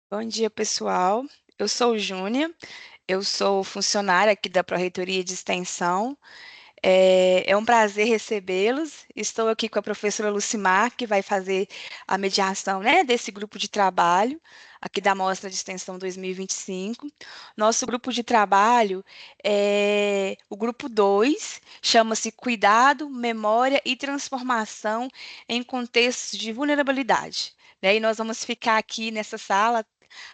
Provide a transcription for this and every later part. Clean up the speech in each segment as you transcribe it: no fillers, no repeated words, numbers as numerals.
Bom dia, pessoal. Eu sou o Júnia, eu sou funcionária aqui da Pró-Reitoria de Extensão. É um prazer recebê-los. Estou aqui com a professora Lucimar, que vai fazer a mediação, né, desse grupo de trabalho, aqui da Mostra de Extensão 2025. Nosso grupo de trabalho é o grupo 2, chama-se Cuidado, Memória e Transformação em Contextos de Vulnerabilidade. Né? E nós vamos ficar aqui nessa sala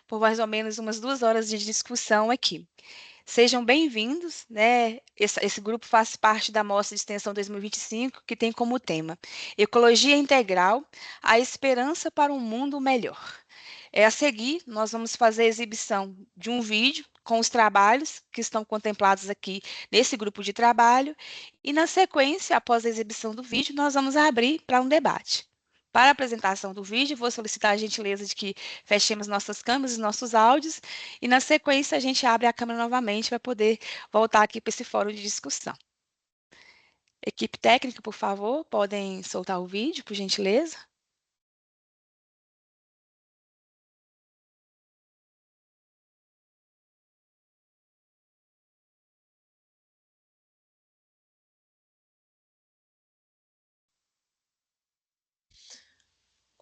por mais ou menos umas 2 horas de discussão aqui. Sejam bem-vindos, né? Esse grupo faz parte da Mostra de Extensão 2025, que tem como tema Ecologia Integral, a esperança para um mundo melhor. A seguir, nós vamos fazer a exibição de um vídeo com os trabalhos que estão contemplados aqui nesse grupo de trabalho, e na sequência, após a exibição do vídeo, nós vamos abrir para um debate. Para a apresentação do vídeo, vou solicitar a gentileza de que fechemos nossas câmeras e nossos áudios, e na sequência a gente abre a câmera novamente para poder voltar aqui para esse fórum de discussão. Equipe técnica, por favor, podem soltar o vídeo, por gentileza.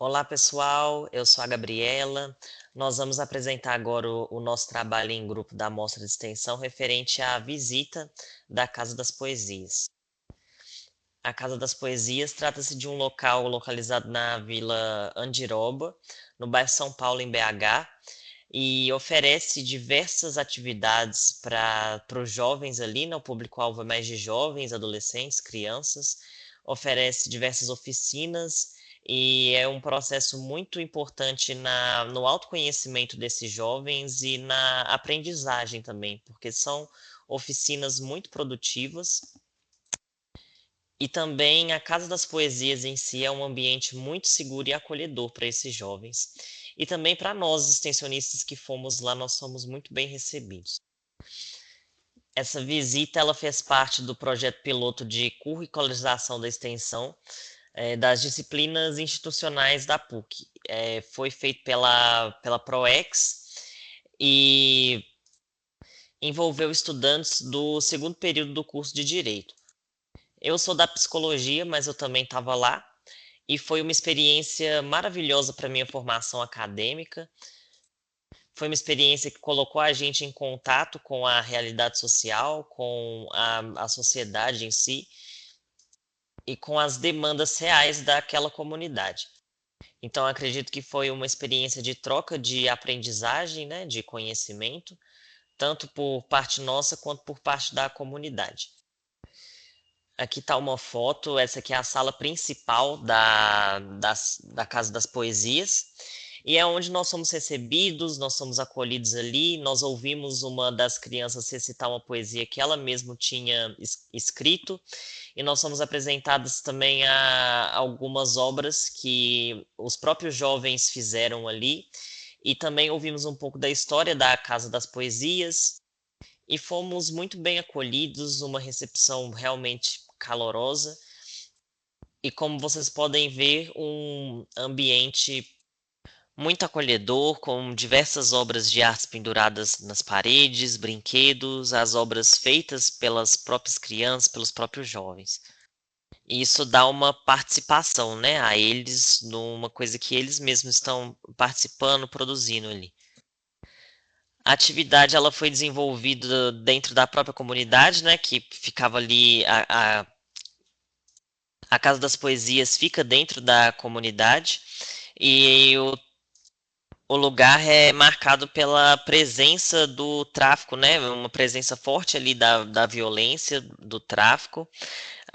Olá, pessoal. Eu sou a Gabriela. Nós vamos apresentar agora o nosso trabalho em grupo da Mostra de Extensão referente à visita da Casa das Poesias. A Casa das Poesias trata-se de um local localizado na Vila Andiroba, no bairro São Paulo, em BH, e oferece diversas atividades para os jovens ali, né? O público-alvo é mais de jovens, adolescentes, crianças. Oferece diversas oficinas e é um processo muito importante no autoconhecimento desses jovens e na aprendizagem também, porque são oficinas muito produtivas. E também a Casa das Poesias em si é um ambiente muito seguro e acolhedor para esses jovens. E também para nós, extensionistas que fomos lá, nós somos muito bem recebidos. Essa visita ela fez parte do projeto piloto de curricularização da extensão das disciplinas institucionais da PUC. Foi feito pela ProEx e envolveu estudantes do segundo período do curso de Direito. Eu sou da psicologia, mas eu também estava lá. E foi uma experiência maravilhosa para minha formação acadêmica. Foi uma experiência que colocou a gente em contato com a realidade social, com a sociedade em si e com as demandas reais daquela comunidade. Então, acredito que foi uma experiência de troca de aprendizagem, né, de conhecimento, tanto por parte nossa quanto por parte da comunidade. Aqui está uma foto, essa aqui é a sala principal da Casa das Poesias, e é onde nós somos recebidos, nós somos acolhidos ali, nós ouvimos uma das crianças recitar uma poesia que ela mesma tinha escrito, e nós somos apresentados também a algumas obras que os próprios jovens fizeram ali, e também ouvimos um pouco da história da Casa das Poesias, e fomos muito bem acolhidos, uma recepção realmente calorosa. E como vocês podem ver, um ambiente muito acolhedor, com diversas obras de artes penduradas nas paredes, brinquedos, as obras feitas pelas próprias crianças, pelos próprios jovens. E isso dá uma participação, né, a eles numa coisa que eles mesmos estão participando, produzindo ali. A atividade ela foi desenvolvida dentro da própria comunidade, né, que ficava ali a Casa das Poesias fica dentro da comunidade e o lugar é marcado pela presença do tráfico, né, uma presença forte ali da violência, do tráfico.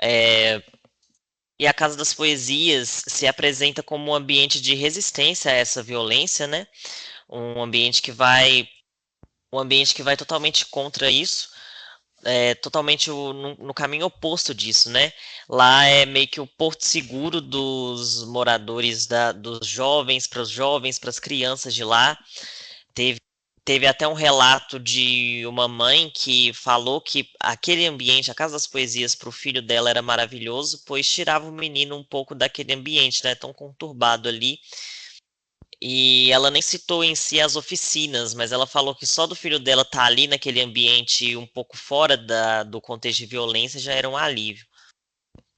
É, e a Casa das Poesias se apresenta como um ambiente de resistência a essa violência, né, um ambiente que vai um ambiente que vai totalmente contra isso, totalmente no caminho oposto disso, né? Lá é meio que o porto seguro dos moradores, dos jovens, para os jovens, para as crianças de lá. Teve, teve até um relato de uma mãe que falou que aquele ambiente, a Casa das Poesias, para o filho dela era maravilhoso, pois tirava o menino um pouco daquele ambiente, né? Tão conturbado ali. E ela nem citou em si as oficinas, mas ela falou que só do filho dela estar ali naquele ambiente um pouco fora do contexto de violência já era um alívio.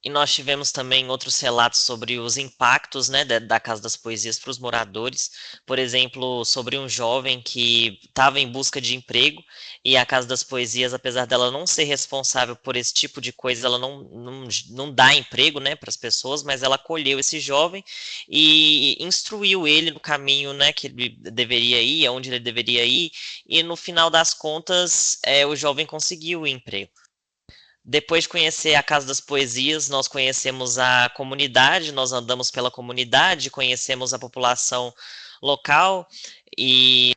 E nós tivemos também outros relatos sobre os impactos, né, da Casa das Poesias para os moradores. Por exemplo, sobre um jovem que estava em busca de emprego e a Casa das Poesias, apesar dela não ser responsável por esse tipo de coisa, ela não dá emprego, né, para as pessoas, mas ela acolheu esse jovem e instruiu ele no caminho, né, que ele deveria ir, aonde ele deveria ir, e no final das contas, o jovem conseguiu o emprego. Depois de conhecer a Casa das Poesias, nós conhecemos a comunidade, nós andamos pela comunidade, conhecemos a população local e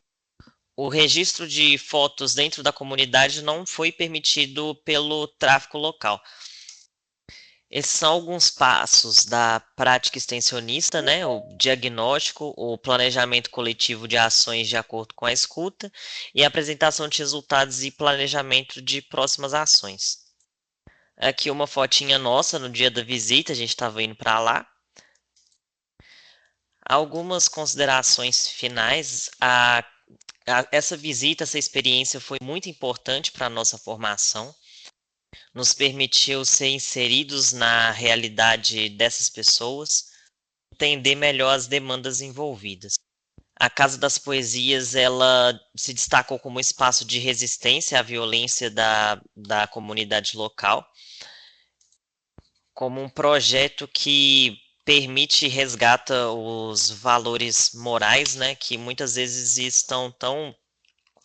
o registro de fotos dentro da comunidade não foi permitido pelo tráfico local. Esses são alguns passos da prática extensionista, né? O diagnóstico, o planejamento coletivo de ações de acordo com a escuta e a apresentação de resultados e planejamento de próximas ações. Aqui uma fotinha nossa no dia da visita, a gente estava indo para lá. Algumas considerações finais. Essa visita, essa experiência foi muito importante para a nossa formação. Nos permitiu ser inseridos na realidade dessas pessoas, entender melhor as demandas envolvidas. A Casa das Poesias, ela se destacou como espaço de resistência à violência da comunidade local, como um projeto que permite e resgata os valores morais, né, que muitas vezes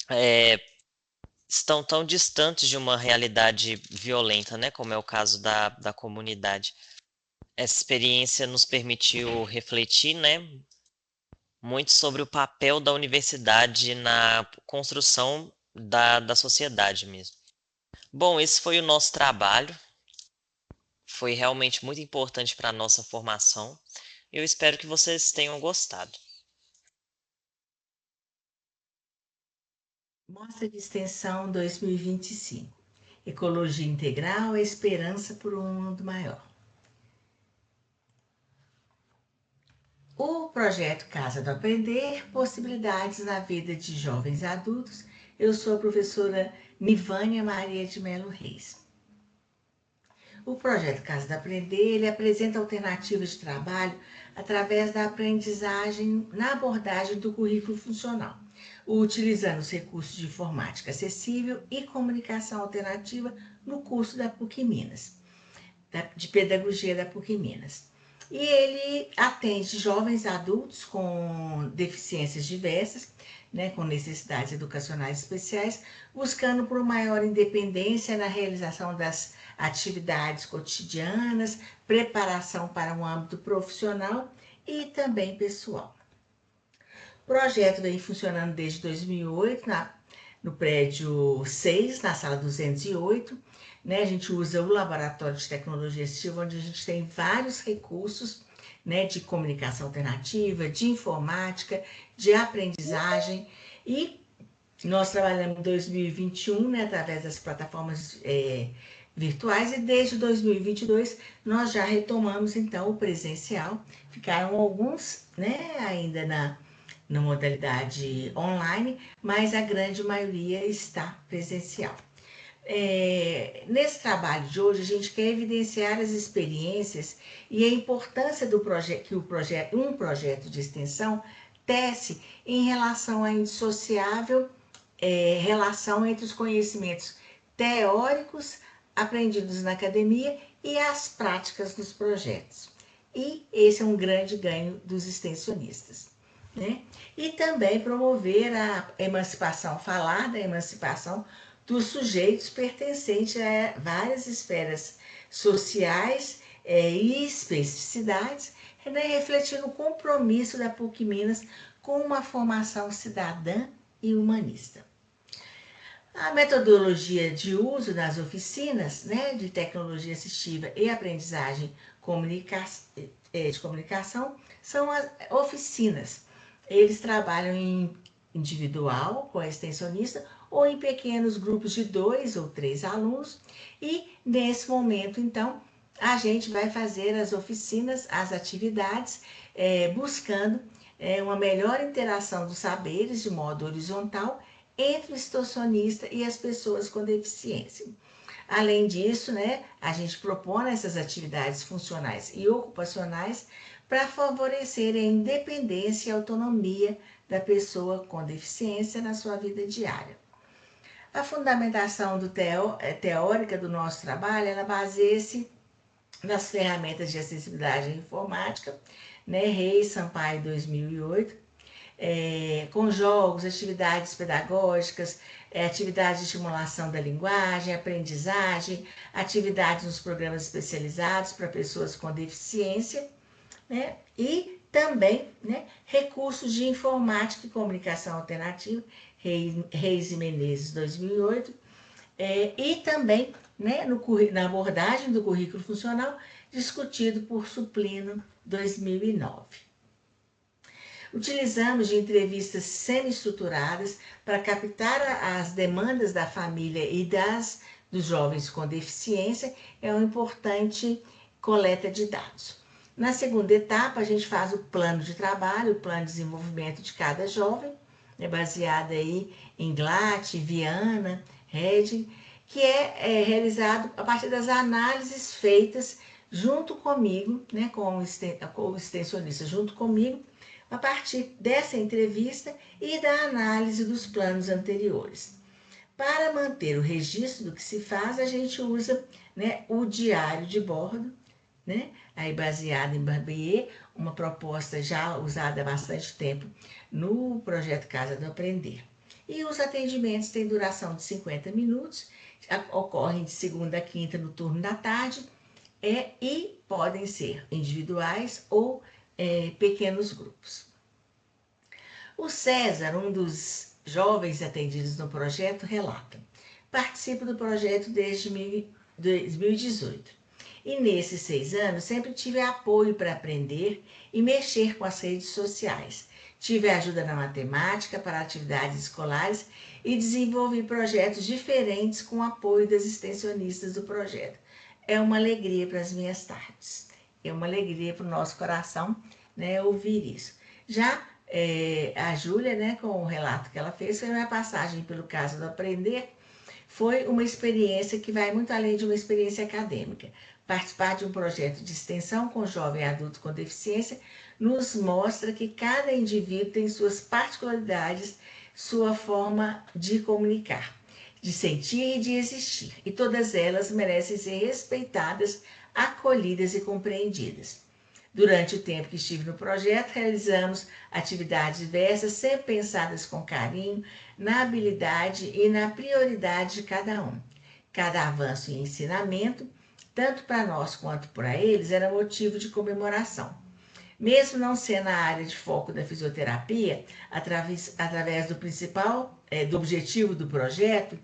é, estão tão distantes de uma realidade violenta, né, como é o caso da comunidade. Essa experiência nos permitiu refletir, né, muito sobre o papel da universidade na construção da sociedade mesmo. Bom, esse foi o nosso trabalho. Foi realmente muito importante para a nossa formação. Eu espero que vocês tenham gostado. Mostra de Extensão 2025. Ecologia Integral, a Esperança por um Mundo Maior. O projeto Casa do Aprender, Possibilidades na Vida de Jovens e Adultos. Eu sou a professora Nivânia Maria de Melo Reis. O projeto Casa do Aprender, ele apresenta alternativas de trabalho através da aprendizagem na abordagem do currículo funcional, utilizando os recursos de informática acessível e comunicação alternativa no curso da PUC Minas, de pedagogia da PUC Minas. E ele atende jovens adultos com deficiências diversas, né, com necessidades educacionais especiais, buscando por maior independência na realização das atividades cotidianas, preparação para um âmbito profissional e também pessoal. O projeto vem funcionando desde 2008 no prédio 6, na sala 208. Né? A gente usa o laboratório de tecnologia assistiva, onde a gente tem vários recursos, né, de comunicação alternativa, de informática, de aprendizagem, e nós trabalhamos em 2021, né, através das plataformas virtuais, e desde 2022 nós já retomamos então o presencial. Ficaram alguns, né, ainda na modalidade online, mas a grande maioria está presencial. Nesse trabalho de hoje, a gente quer evidenciar as experiências e a importância do projeto, que um projeto de extensão tece em relação à indissociável relação entre os conhecimentos teóricos aprendidos na academia e as práticas nos projetos. E esse é um grande ganho dos extensionistas. Né? E também promover a emancipação, falar da emancipação dos sujeitos pertencentes a várias esferas sociais e especificidades, né, refletindo o compromisso da PUC Minas com uma formação cidadã e humanista. A metodologia de uso nas oficinas, né, de tecnologia assistiva e aprendizagem de comunicação são as oficinas. Eles trabalham em individual, com a extensionista, ou em pequenos grupos de 2 ou 3 alunos. E nesse momento, então, a gente vai fazer as oficinas, as atividades, buscando uma melhor interação dos saberes de modo horizontal entre o extensionista e as pessoas com deficiência. Além disso, né, a gente propõe essas atividades funcionais e ocupacionais para favorecer a independência e autonomia da pessoa com deficiência na sua vida diária. A fundamentação teórica do nosso trabalho, ela baseia-se nas ferramentas de acessibilidade informática, né, Reis Sampaio 2008, com jogos, atividades pedagógicas, atividades de estimulação da linguagem, aprendizagem, atividades nos programas especializados para pessoas com deficiência, né? E também, né, recursos de informática e comunicação alternativa, Reis e Menezes 2008, e também, né, na abordagem do currículo funcional discutido por Suplino 2009. Utilizamos de entrevistas semi-estruturadas para captar as demandas da família e dos jovens com deficiência, uma importante coleta de dados. Na segunda etapa, a gente faz o plano de trabalho, o plano de desenvolvimento de cada jovem, baseado aí em GLAT, Viana, Redding, que é realizado a partir das análises feitas junto comigo, né, com o extensionista junto comigo, a partir dessa entrevista e da análise dos planos anteriores. Para manter o registro do que se faz, a gente usa, né, o diário de bordo, né, aí baseado em Barbier, uma proposta já usada há bastante tempo no projeto Casa do Aprender. E os atendimentos têm duração de 50 minutos, ocorrem de segunda a quinta no turno da tarde, e podem ser individuais ou pequenos grupos. O César, um dos jovens atendidos no projeto, relata: participo do projeto desde 2018 e nesses 6 anos sempre tive apoio para aprender e mexer com as redes sociais. Tive ajuda na matemática para atividades escolares e desenvolvi projetos diferentes com o apoio das extensionistas do projeto. É uma alegria para as minhas tardes, é uma alegria para o nosso coração, né, ouvir isso. Já a Júlia, né, com o relato que ela fez, foi uma passagem pelo Casa do Aprender, foi uma experiência que vai muito além de uma experiência acadêmica. Participar de um projeto de extensão com jovem adulto com deficiência nos mostra que cada indivíduo tem suas particularidades, sua forma de comunicar, de sentir e de existir, e todas elas merecem ser respeitadas, acolhidas e compreendidas. Durante o tempo que estive no projeto, realizamos atividades diversas, sempre pensadas com carinho, na habilidade e na prioridade de cada um. Cada avanço e ensinamento, tanto para nós quanto para eles, era motivo de comemoração. Mesmo não sendo a área de foco da fisioterapia, através do principal, do objetivo do projeto,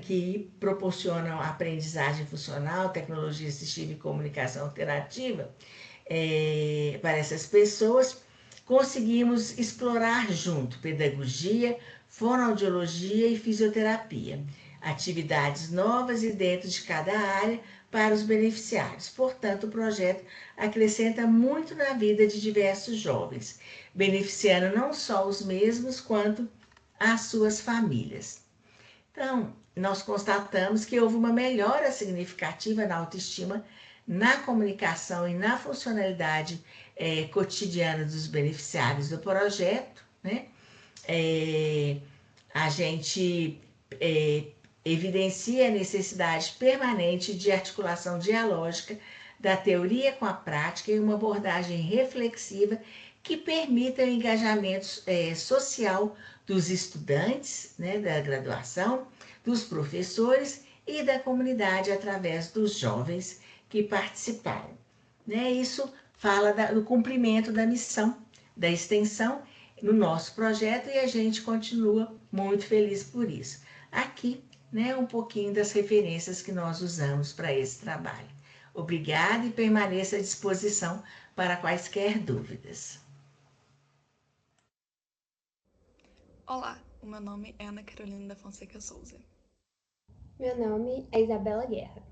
que proporcionam aprendizagem funcional, tecnologia assistiva e comunicação alternativa, para essas pessoas, conseguimos explorar junto pedagogia, fonoaudiologia e fisioterapia, atividades novas e dentro de cada área para os beneficiários. Portanto, o projeto acrescenta muito na vida de diversos jovens, beneficiando não só os mesmos, quanto as suas famílias. Então, nós constatamos que houve uma melhora significativa na autoestima, na comunicação e na funcionalidade cotidiana dos beneficiários do projeto, né? A gente evidencia a necessidade permanente de articulação dialógica da teoria com a prática e uma abordagem reflexiva que permita o engajamento social dos estudantes, né, da graduação, dos professores e da comunidade através dos jovens que participaram. Né? Isso fala do cumprimento da missão da extensão no nosso projeto e a gente continua muito feliz por isso. Aqui, né, um pouquinho das referências que nós usamos para esse trabalho. Obrigada e permaneça à disposição para quaisquer dúvidas. Olá, o meu nome é Ana Carolina da Fonseca Souza. Meu nome é Isabela Guerra.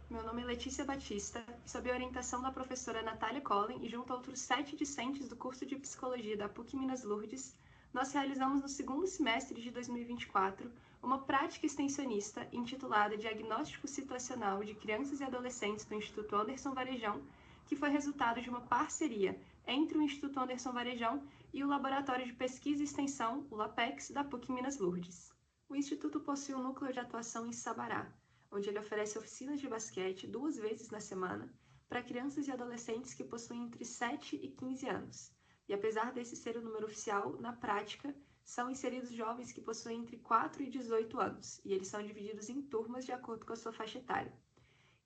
Meu nome é Letícia Batista e, sob a orientação da professora Natália Collin e junto a outros 7 discentes do curso de Psicologia da PUC Minas Lourdes, nós realizamos no segundo semestre de 2024 uma prática extensionista intitulada Diagnóstico Situacional de Crianças e Adolescentes do Instituto Anderson Varejão, que foi resultado de uma parceria entre o Instituto Anderson Varejão e o Laboratório de Pesquisa e Extensão, o LAPEX, da PUC Minas Lourdes. O Instituto possui um núcleo de atuação em Sabará, onde ele oferece oficinas de basquete 2 vezes na semana para crianças e adolescentes que possuem entre 7 e 15 anos. E apesar desse ser o número oficial, na prática, são inseridos jovens que possuem entre 4 e 18 anos, e eles são divididos em turmas de acordo com a sua faixa etária.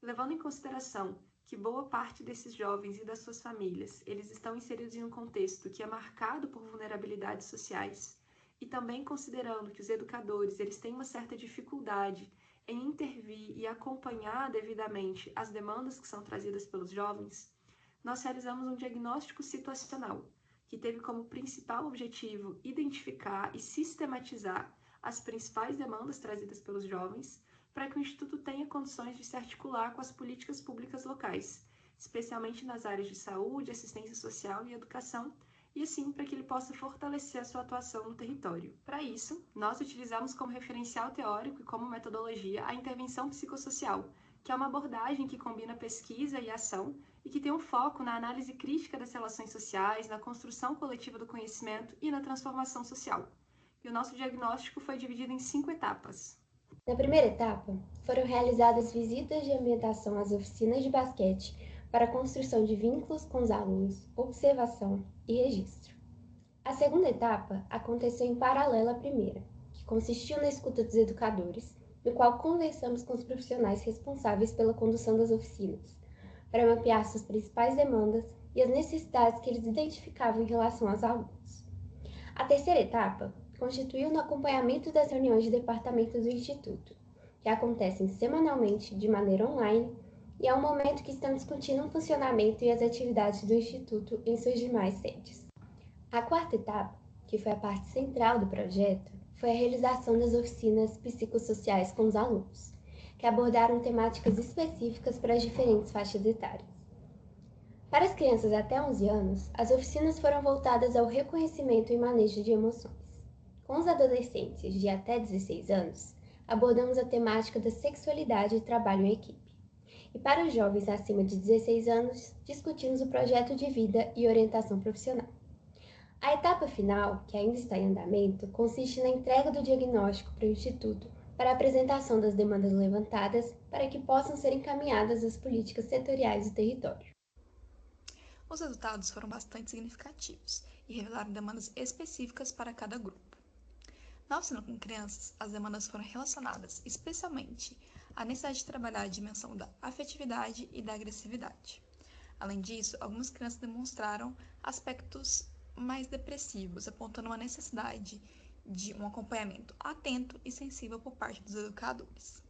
Levando em consideração que boa parte desses jovens e das suas famílias, eles estão inseridos em um contexto que é marcado por vulnerabilidades sociais, e também considerando que os educadores eles têm uma certa dificuldade em intervir e acompanhar devidamente as demandas que são trazidas pelos jovens, nós realizamos um diagnóstico situacional, que teve como principal objetivo identificar e sistematizar as principais demandas trazidas pelos jovens, para que o Instituto tenha condições de se articular com as políticas públicas locais, especialmente nas áreas de saúde, assistência social e educação, e assim para que ele possa fortalecer a sua atuação no território. Para isso, nós utilizamos como referencial teórico e como metodologia a intervenção psicossocial, que é uma abordagem que combina pesquisa e ação e que tem um foco na análise crítica das relações sociais, na construção coletiva do conhecimento e na transformação social. E o nosso diagnóstico foi dividido em 5 etapas. Na primeira etapa, foram realizadas visitas de ambientação às oficinas de basquete para a construção de vínculos com os alunos, observação e registro. A segunda etapa aconteceu em paralelo à primeira, que consistiu na escuta dos educadores, no qual conversamos com os profissionais responsáveis pela condução das oficinas, para mapear suas principais demandas e as necessidades que eles identificavam em relação aos alunos. A terceira etapa constituiu no acompanhamento das reuniões de departamento do Instituto, que acontecem semanalmente de maneira online e é um momento que estão discutindo o funcionamento e as atividades do Instituto em suas demais sedes. A quarta etapa, que foi a parte central do projeto, foi a realização das oficinas psicossociais com os alunos, que abordaram temáticas específicas para as diferentes faixas etárias. Para as crianças até 11 anos, as oficinas foram voltadas ao reconhecimento e manejo de emoções. Com os adolescentes de até 16 anos, abordamos a temática da sexualidade e trabalho em equipe. E para os jovens acima de 16 anos, discutimos o projeto de vida e orientação profissional. A etapa final, que ainda está em andamento, consiste na entrega do diagnóstico para o Instituto para a apresentação das demandas levantadas para que possam ser encaminhadas às políticas setoriais do território. Os resultados foram bastante significativos e revelaram demandas específicas para cada grupo. Na oficina com crianças, as demandas foram relacionadas especialmente à necessidade de trabalhar a dimensão da afetividade e da agressividade. Além disso, algumas crianças demonstraram aspectos mais depressivos, apontando uma necessidade de um acompanhamento atento e sensível por parte dos educadores.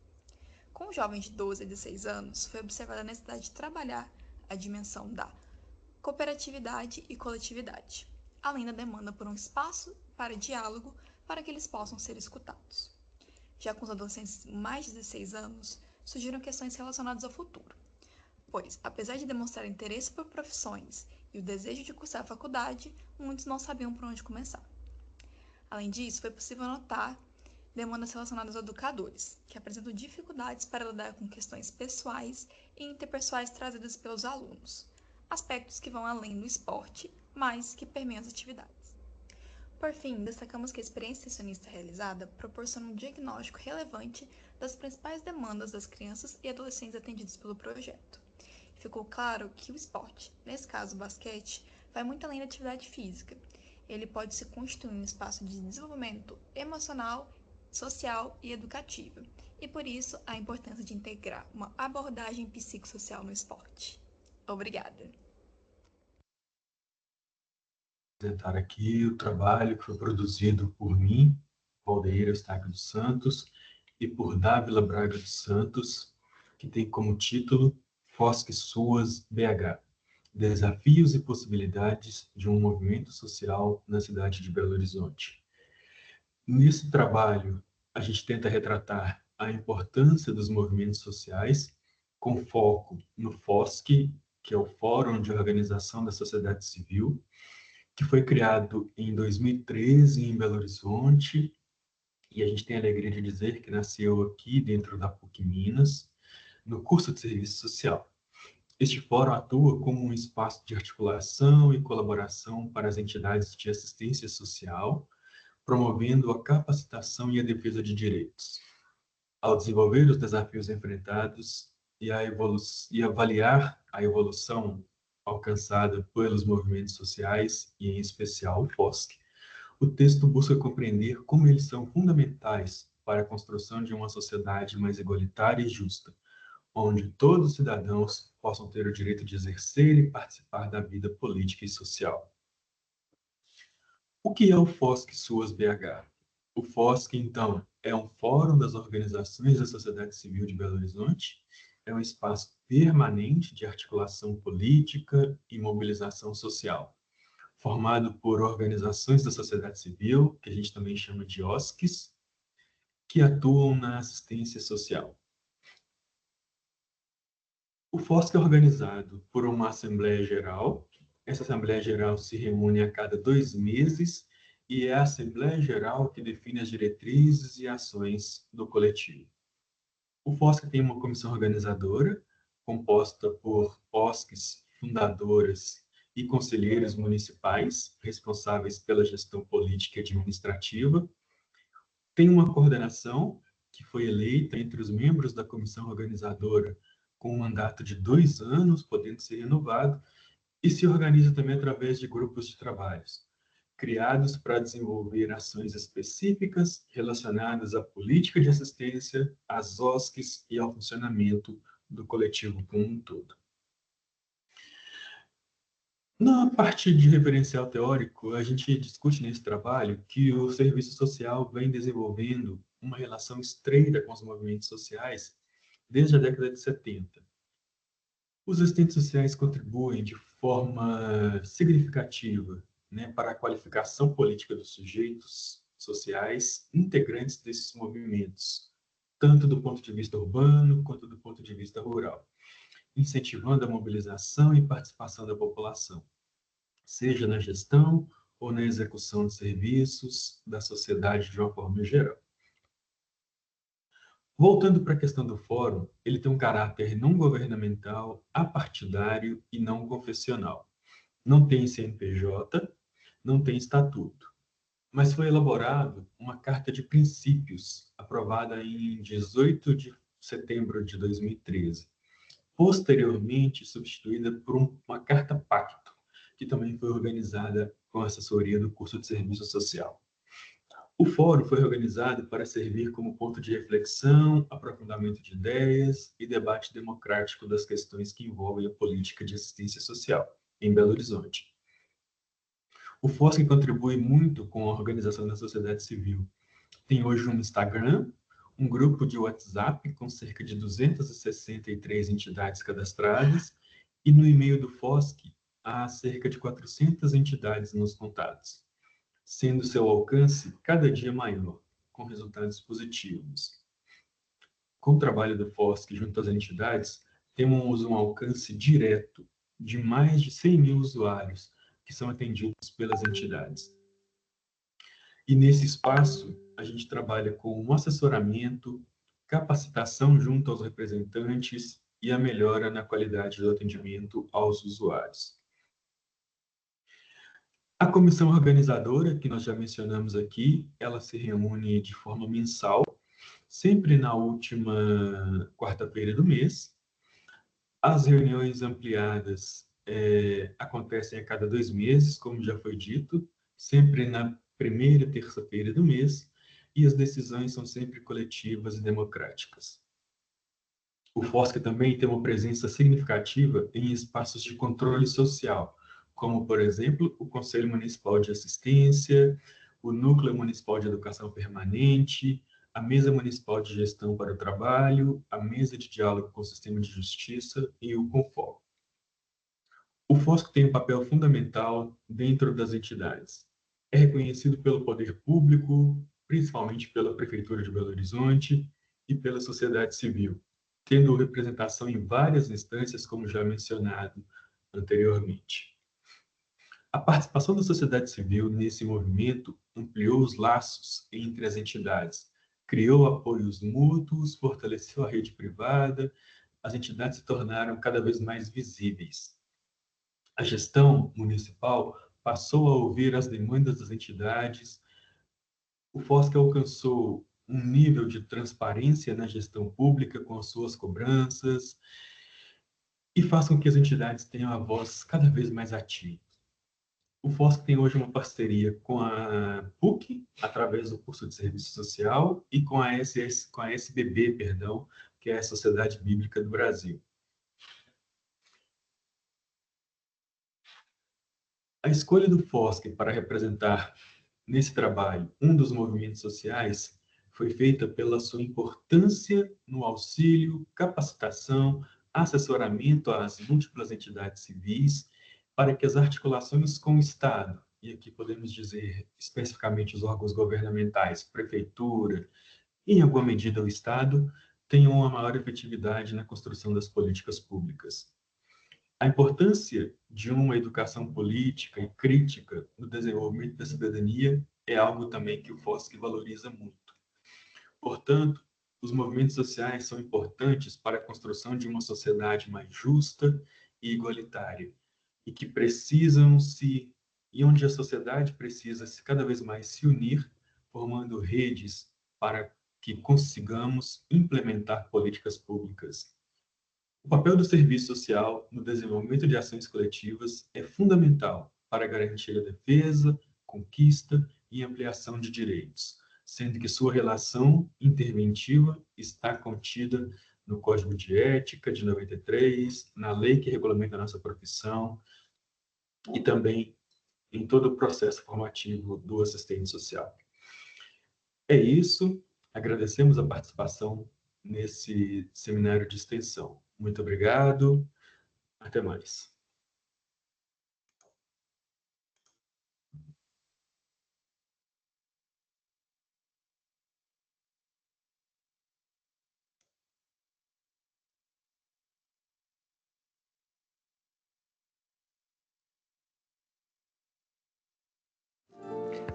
Com os jovens de 12 a 16 anos, foi observada a necessidade de trabalhar a dimensão da cooperatividade e coletividade, além da demanda por um espaço para diálogo para que eles possam ser escutados. Já com os adolescentes mais de 16 anos, surgiram questões relacionadas ao futuro, pois, apesar de demonstrar interesse por profissões e o desejo de cursar a faculdade, muitos não sabiam por onde começar. Além disso, foi possível notar demandas relacionadas a educadores, que apresentam dificuldades para lidar com questões pessoais e interpessoais trazidas pelos alunos, aspectos que vão além do esporte, mas que permeiam as atividades. Por fim, destacamos que a experiência extensionista realizada proporciona um diagnóstico relevante das principais demandas das crianças e adolescentes atendidos pelo projeto. Ficou claro que o esporte, nesse caso o basquete, vai muito além da atividade física. Ele pode se constituir um espaço de desenvolvimento emocional, social e educativo, e por isso a importância de integrar uma abordagem psicossocial no esporte. Obrigada! Apresentar aqui o trabalho que foi produzido por mim, Valdeir Eustáquio dos Santos, e por Dávila Braga dos Santos, que tem como título Fosque Suas BH, Desafios e Possibilidades de um Movimento Social na cidade de Belo Horizonte. Nesse trabalho, a gente tenta retratar a importância dos movimentos sociais com foco no FOSC, que é o Fórum de Organização da Sociedade Civil, que foi criado em 2013 em Belo Horizonte, e a gente tem a alegria de dizer que nasceu aqui dentro da PUC Minas, no curso de Serviço Social. Este fórum atua como um espaço de articulação e colaboração para as entidades de assistência social, promovendo a capacitação e a defesa de direitos. Ao desenvolver os desafios enfrentados e avaliar a evolução alcançada pelos movimentos sociais, e em especial o FOSC, o texto busca compreender como eles são fundamentais para a construção de uma sociedade mais igualitária e justa, onde todos os cidadãos possam ter o direito de exercer e participar da vida política e social. O que é o FOSC SUAS BH? O FOSC, então, é um fórum das organizações da sociedade civil de Belo Horizonte, é um espaço permanente de articulação política e mobilização social, formado por organizações da sociedade civil, que a gente também chama de OSCs, que atuam na assistência social. O FOSC é organizado por uma Assembleia Geral. Essa Assembleia Geral se reúne a cada 2 meses e é a Assembleia Geral que define as diretrizes e ações do coletivo. O FOSC tem uma comissão organizadora, composta por OSCs, fundadoras e conselheiros municipais, responsáveis pela gestão política e administrativa. Tem uma coordenação, que foi eleita entre os membros da comissão organizadora com um mandato de 2 anos, podendo ser renovado, e se organiza também através de grupos de trabalhos, criados para desenvolver ações específicas relacionadas à política de assistência, às OSCs e ao funcionamento do coletivo como um todo. Na parte de referencial teórico, a gente discute nesse trabalho que o serviço social vem desenvolvendo uma relação estreita com os movimentos sociais desde a década de 70. Os assistentes sociais contribuem de forma significativa, para a qualificação política dos sujeitos sociais integrantes desses movimentos, tanto do ponto de vista urbano quanto do ponto de vista rural, incentivando a mobilização e participação da população, seja na gestão ou na execução de serviços da sociedade de uma forma geral. Voltando para a questão do fórum, ele tem um caráter não governamental, apartidário e não confessional. Não tem CNPJ, não tem estatuto, mas foi elaborado uma carta de princípios, aprovada em 18 de setembro de 2013, posteriormente substituída por uma carta pacto, que também foi organizada com assessoria do curso de serviço social. O fórum foi organizado para servir como ponto de reflexão, aprofundamento de ideias e debate democrático das questões que envolvem a política de assistência social em Belo Horizonte. O FOSC contribui muito com a organização da sociedade civil. Tem hoje um Instagram, um grupo de WhatsApp com cerca de 263 entidades cadastradas, e no e-mail do FOSC há cerca de 400 entidades nos contatos, sendo seu alcance cada dia maior, com resultados positivos. Com o trabalho do FOSC junto às entidades, temos um alcance direto de mais de 100 mil usuários que são atendidos pelas entidades. E nesse espaço, a gente trabalha com um assessoramento, capacitação junto aos representantes e a melhora na qualidade do atendimento aos usuários. A comissão organizadora, que nós já mencionamos aqui, ela se reúne de forma mensal, sempre na última quarta-feira do mês. As reuniões ampliadas acontecem a cada 2 meses, como já foi dito, sempre na primeira terça-feira do mês, e as decisões são sempre coletivas e democráticas. O FOSC também tem uma presença significativa em espaços de controle social, como, por exemplo, o Conselho Municipal de Assistência, o Núcleo Municipal de Educação Permanente, a Mesa Municipal de Gestão para o Trabalho, a Mesa de Diálogo com o Sistema de Justiça e o CONFOL. O FOSC tem um papel fundamental dentro das entidades. É reconhecido pelo poder público, principalmente pela Prefeitura de Belo Horizonte e pela sociedade civil, tendo representação em várias instâncias, como já mencionado anteriormente. A participação da sociedade civil nesse movimento ampliou os laços entre as entidades, criou apoios mútuos, fortaleceu a rede privada, as entidades se tornaram cada vez mais visíveis. A gestão municipal passou a ouvir as demandas das entidades. O FOSC alcançou um nível de transparência na gestão pública com as suas cobranças e faz com que as entidades tenham a voz cada vez mais ativa. O FOSC tem hoje uma parceria com a PUC, através do curso de Serviço Social, e com a SBB, que é a Sociedade Bíblica do Brasil. A escolha do FOSC para representar nesse trabalho um dos movimentos sociais foi feita pela sua importância no auxílio, capacitação, assessoramento às múltiplas entidades civis, para que as articulações com o Estado, e aqui podemos dizer especificamente os órgãos governamentais, prefeitura, e em alguma medida o Estado, tenham uma maior efetividade na construção das políticas públicas. A importância de uma educação política e crítica no desenvolvimento da cidadania é algo também que o FOSC valoriza muito. Portanto, os movimentos sociais são importantes para a construção de uma sociedade mais justa e igualitária, e que e onde a sociedade precisa cada vez mais se unir, formando redes para que consigamos implementar políticas públicas. O papel do serviço social no desenvolvimento de ações coletivas é fundamental para garantir a defesa, conquista e ampliação de direitos, sendo que sua relação interventiva está contida no Código de Ética de 93, na lei que regulamenta a nossa profissão e também em todo o processo formativo do assistente social. É isso, agradecemos a participação nesse seminário de extensão. Muito obrigado, até mais.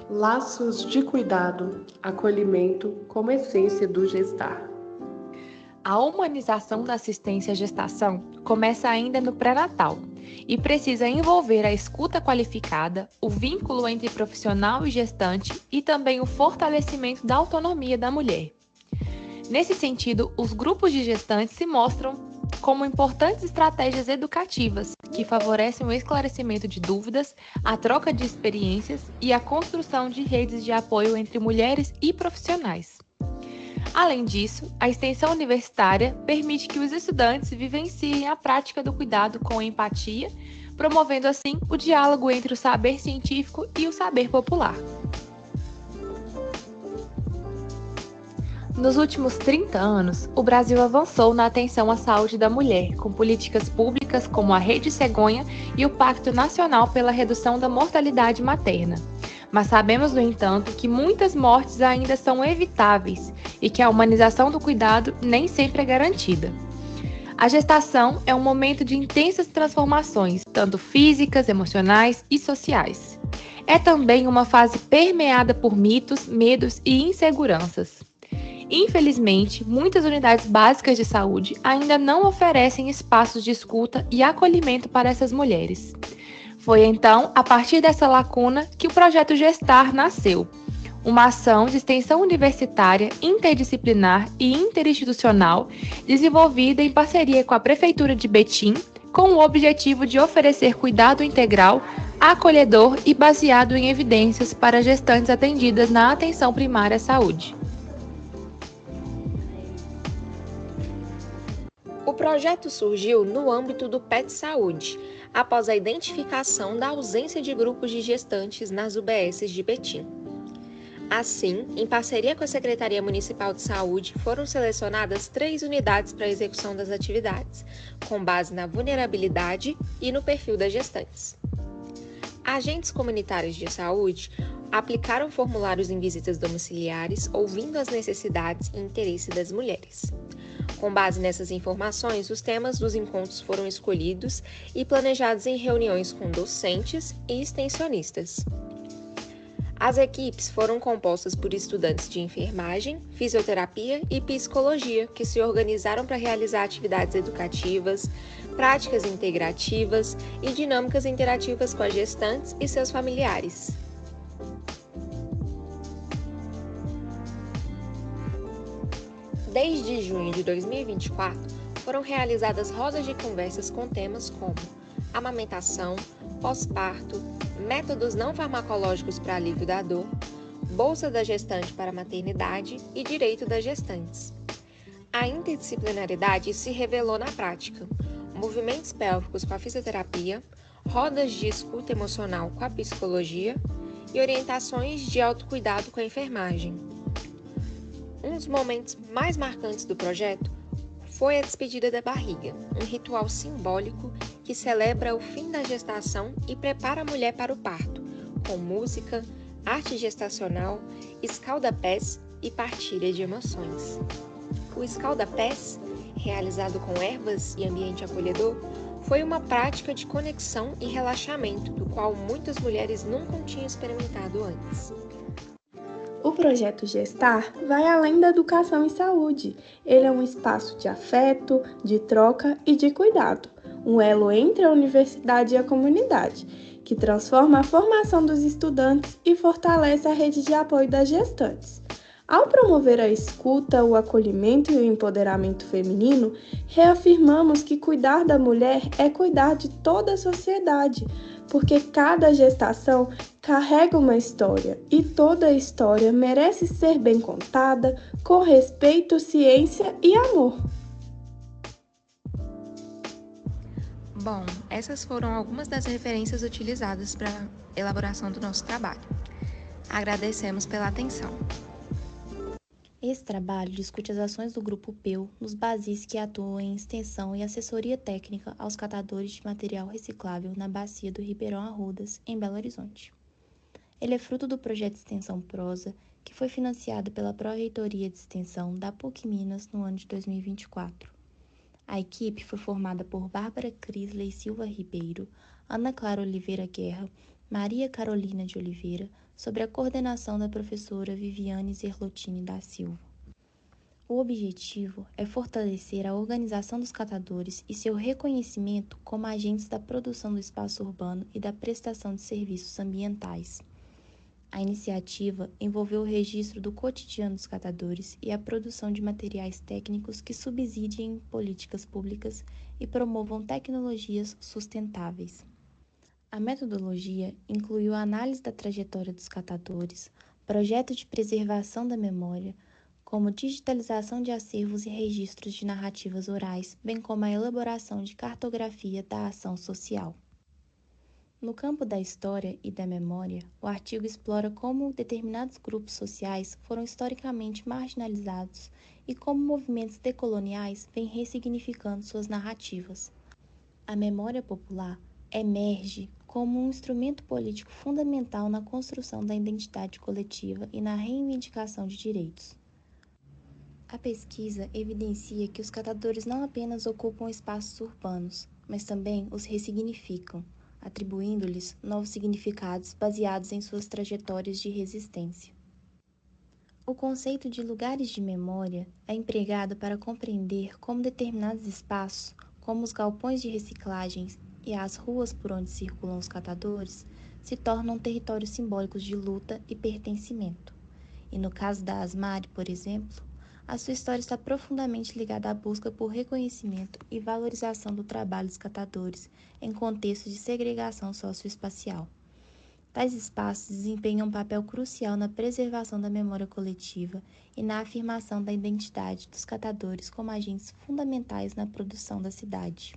Laços de cuidado, acolhimento como essência do gestar. A humanização da assistência à gestação começa ainda no pré-natal e precisa envolver a escuta qualificada, o vínculo entre profissional e gestante e também o fortalecimento da autonomia da mulher. Nesse sentido, os grupos de gestantes se mostram como importantes estratégias educativas que favorecem o esclarecimento de dúvidas, a troca de experiências e a construção de redes de apoio entre mulheres e profissionais. Além disso, a extensão universitária permite que os estudantes vivenciem a prática do cuidado com empatia, promovendo assim o diálogo entre o saber científico e o saber popular. Nos últimos 30 anos, o Brasil avançou na atenção à saúde da mulher, com políticas públicas como a Rede Cegonha e o Pacto Nacional pela Redução da Mortalidade Materna. Mas sabemos, no entanto, que muitas mortes ainda são evitáveis e que a humanização do cuidado nem sempre é garantida. A gestação é um momento de intensas transformações, tanto físicas, emocionais e sociais. É também uma fase permeada por mitos, medos e inseguranças. Infelizmente, muitas unidades básicas de saúde ainda não oferecem espaços de escuta e acolhimento para essas mulheres. Foi então, a partir dessa lacuna, que o projeto Gestar nasceu, uma ação de extensão universitária, interdisciplinar e interinstitucional desenvolvida em parceria com a Prefeitura de Betim, com o objetivo de oferecer cuidado integral, acolhedor e baseado em evidências para gestantes atendidas na atenção primária à saúde. O projeto surgiu no âmbito do PET Saúde, após a identificação da ausência de grupos de gestantes nas UBSs de Betim. Assim, em parceria com a Secretaria Municipal de Saúde, foram selecionadas 3 unidades para a execução das atividades, com base na vulnerabilidade e no perfil das gestantes. Agentes comunitários de saúde aplicaram formulários em visitas domiciliares, ouvindo as necessidades e interesse das mulheres. Com base nessas informações, os temas dos encontros foram escolhidos e planejados em reuniões com docentes e extensionistas. As equipes foram compostas por estudantes de enfermagem, fisioterapia e psicologia, que se organizaram para realizar atividades educativas, práticas integrativas e dinâmicas interativas com as gestantes e seus familiares. Desde junho de 2024, foram realizadas rodas de conversas com temas como amamentação, pós-parto, métodos não farmacológicos para alívio da dor, bolsa da gestante para a maternidade e direito das gestantes. A interdisciplinaridade se revelou na prática. Movimentos pélvicos com a fisioterapia, rodas de escuta emocional com a psicologia e orientações de autocuidado com a enfermagem. Um dos momentos mais marcantes do projeto foi a despedida da barriga, um ritual simbólico que celebra o fim da gestação e prepara a mulher para o parto, com música, arte gestacional, escalda-pés e partilha de emoções. O escalda-pés, realizado com ervas e ambiente acolhedor, foi uma prática de conexão e relaxamento, do qual muitas mulheres nunca tinham experimentado antes. O projeto Gestar vai além da educação em saúde. Ele é um espaço de afeto, de troca e de cuidado, um elo entre a universidade e a comunidade, que transforma a formação dos estudantes e fortalece a rede de apoio das gestantes. Ao promover a escuta, o acolhimento e o empoderamento feminino, reafirmamos que cuidar da mulher é cuidar de toda a sociedade, porque cada gestação carrega uma história e toda história merece ser bem contada, com respeito, ciência e amor. Bom, essas foram algumas das referências utilizadas para a elaboração do nosso trabalho. Agradecemos pela atenção. Esse trabalho discute as ações do Grupo PEU nos BASIs que atuam em extensão e assessoria técnica aos catadores de material reciclável na Bacia do Ribeirão Arrudas, em Belo Horizonte. Ele é fruto do projeto de extensão Prosa, que foi financiado pela Pró-Reitoria de Extensão da PUC Minas no ano de 2024. A equipe foi formada por Bárbara Crisley Silva Ribeiro, Ana Clara Oliveira Guerra, Maria Carolina de Oliveira, sob a coordenação da professora Viviane Zerlotini da Silva. O objetivo é fortalecer a organização dos catadores e seu reconhecimento como agentes da produção do espaço urbano e da prestação de serviços ambientais. A iniciativa envolveu o registro do cotidiano dos catadores e a produção de materiais técnicos que subsidiem políticas públicas e promovam tecnologias sustentáveis. A metodologia incluiu a análise da trajetória dos catadores, projeto de preservação da memória, como digitalização de acervos e registros de narrativas orais, bem como a elaboração de cartografia da ação social. No campo da história e da memória, o artigo explora como determinados grupos sociais foram historicamente marginalizados e como movimentos decoloniais vêm ressignificando suas narrativas. A memória popular emerge como um instrumento político fundamental na construção da identidade coletiva e na reivindicação de direitos. A pesquisa evidencia que os catadores não apenas ocupam espaços urbanos, mas também os ressignificam, atribuindo-lhes novos significados baseados em suas trajetórias de resistência. O conceito de lugares de memória é empregado para compreender como determinados espaços, como os galpões de reciclagens e as ruas por onde circulam os catadores, se tornam territórios simbólicos de luta e pertencimento. E no caso da Asmari, por exemplo, a sua história está profundamente ligada à busca por reconhecimento e valorização do trabalho dos catadores em contexto de segregação socioespacial. Tais espaços desempenham um papel crucial na preservação da memória coletiva e na afirmação da identidade dos catadores como agentes fundamentais na produção da cidade.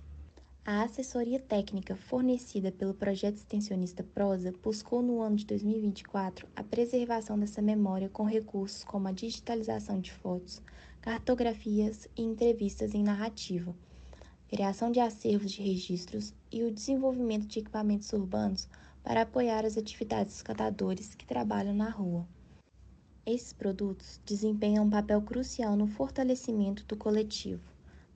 A assessoria técnica fornecida pelo projeto extensionista Prosa buscou no ano de 2024 a preservação dessa memória com recursos como a digitalização de fotos, cartografias e entrevistas em narrativa, criação de acervos de registros e o desenvolvimento de equipamentos urbanos para apoiar as atividades dos catadores que trabalham na rua. Esses produtos desempenham um papel crucial no fortalecimento do coletivo,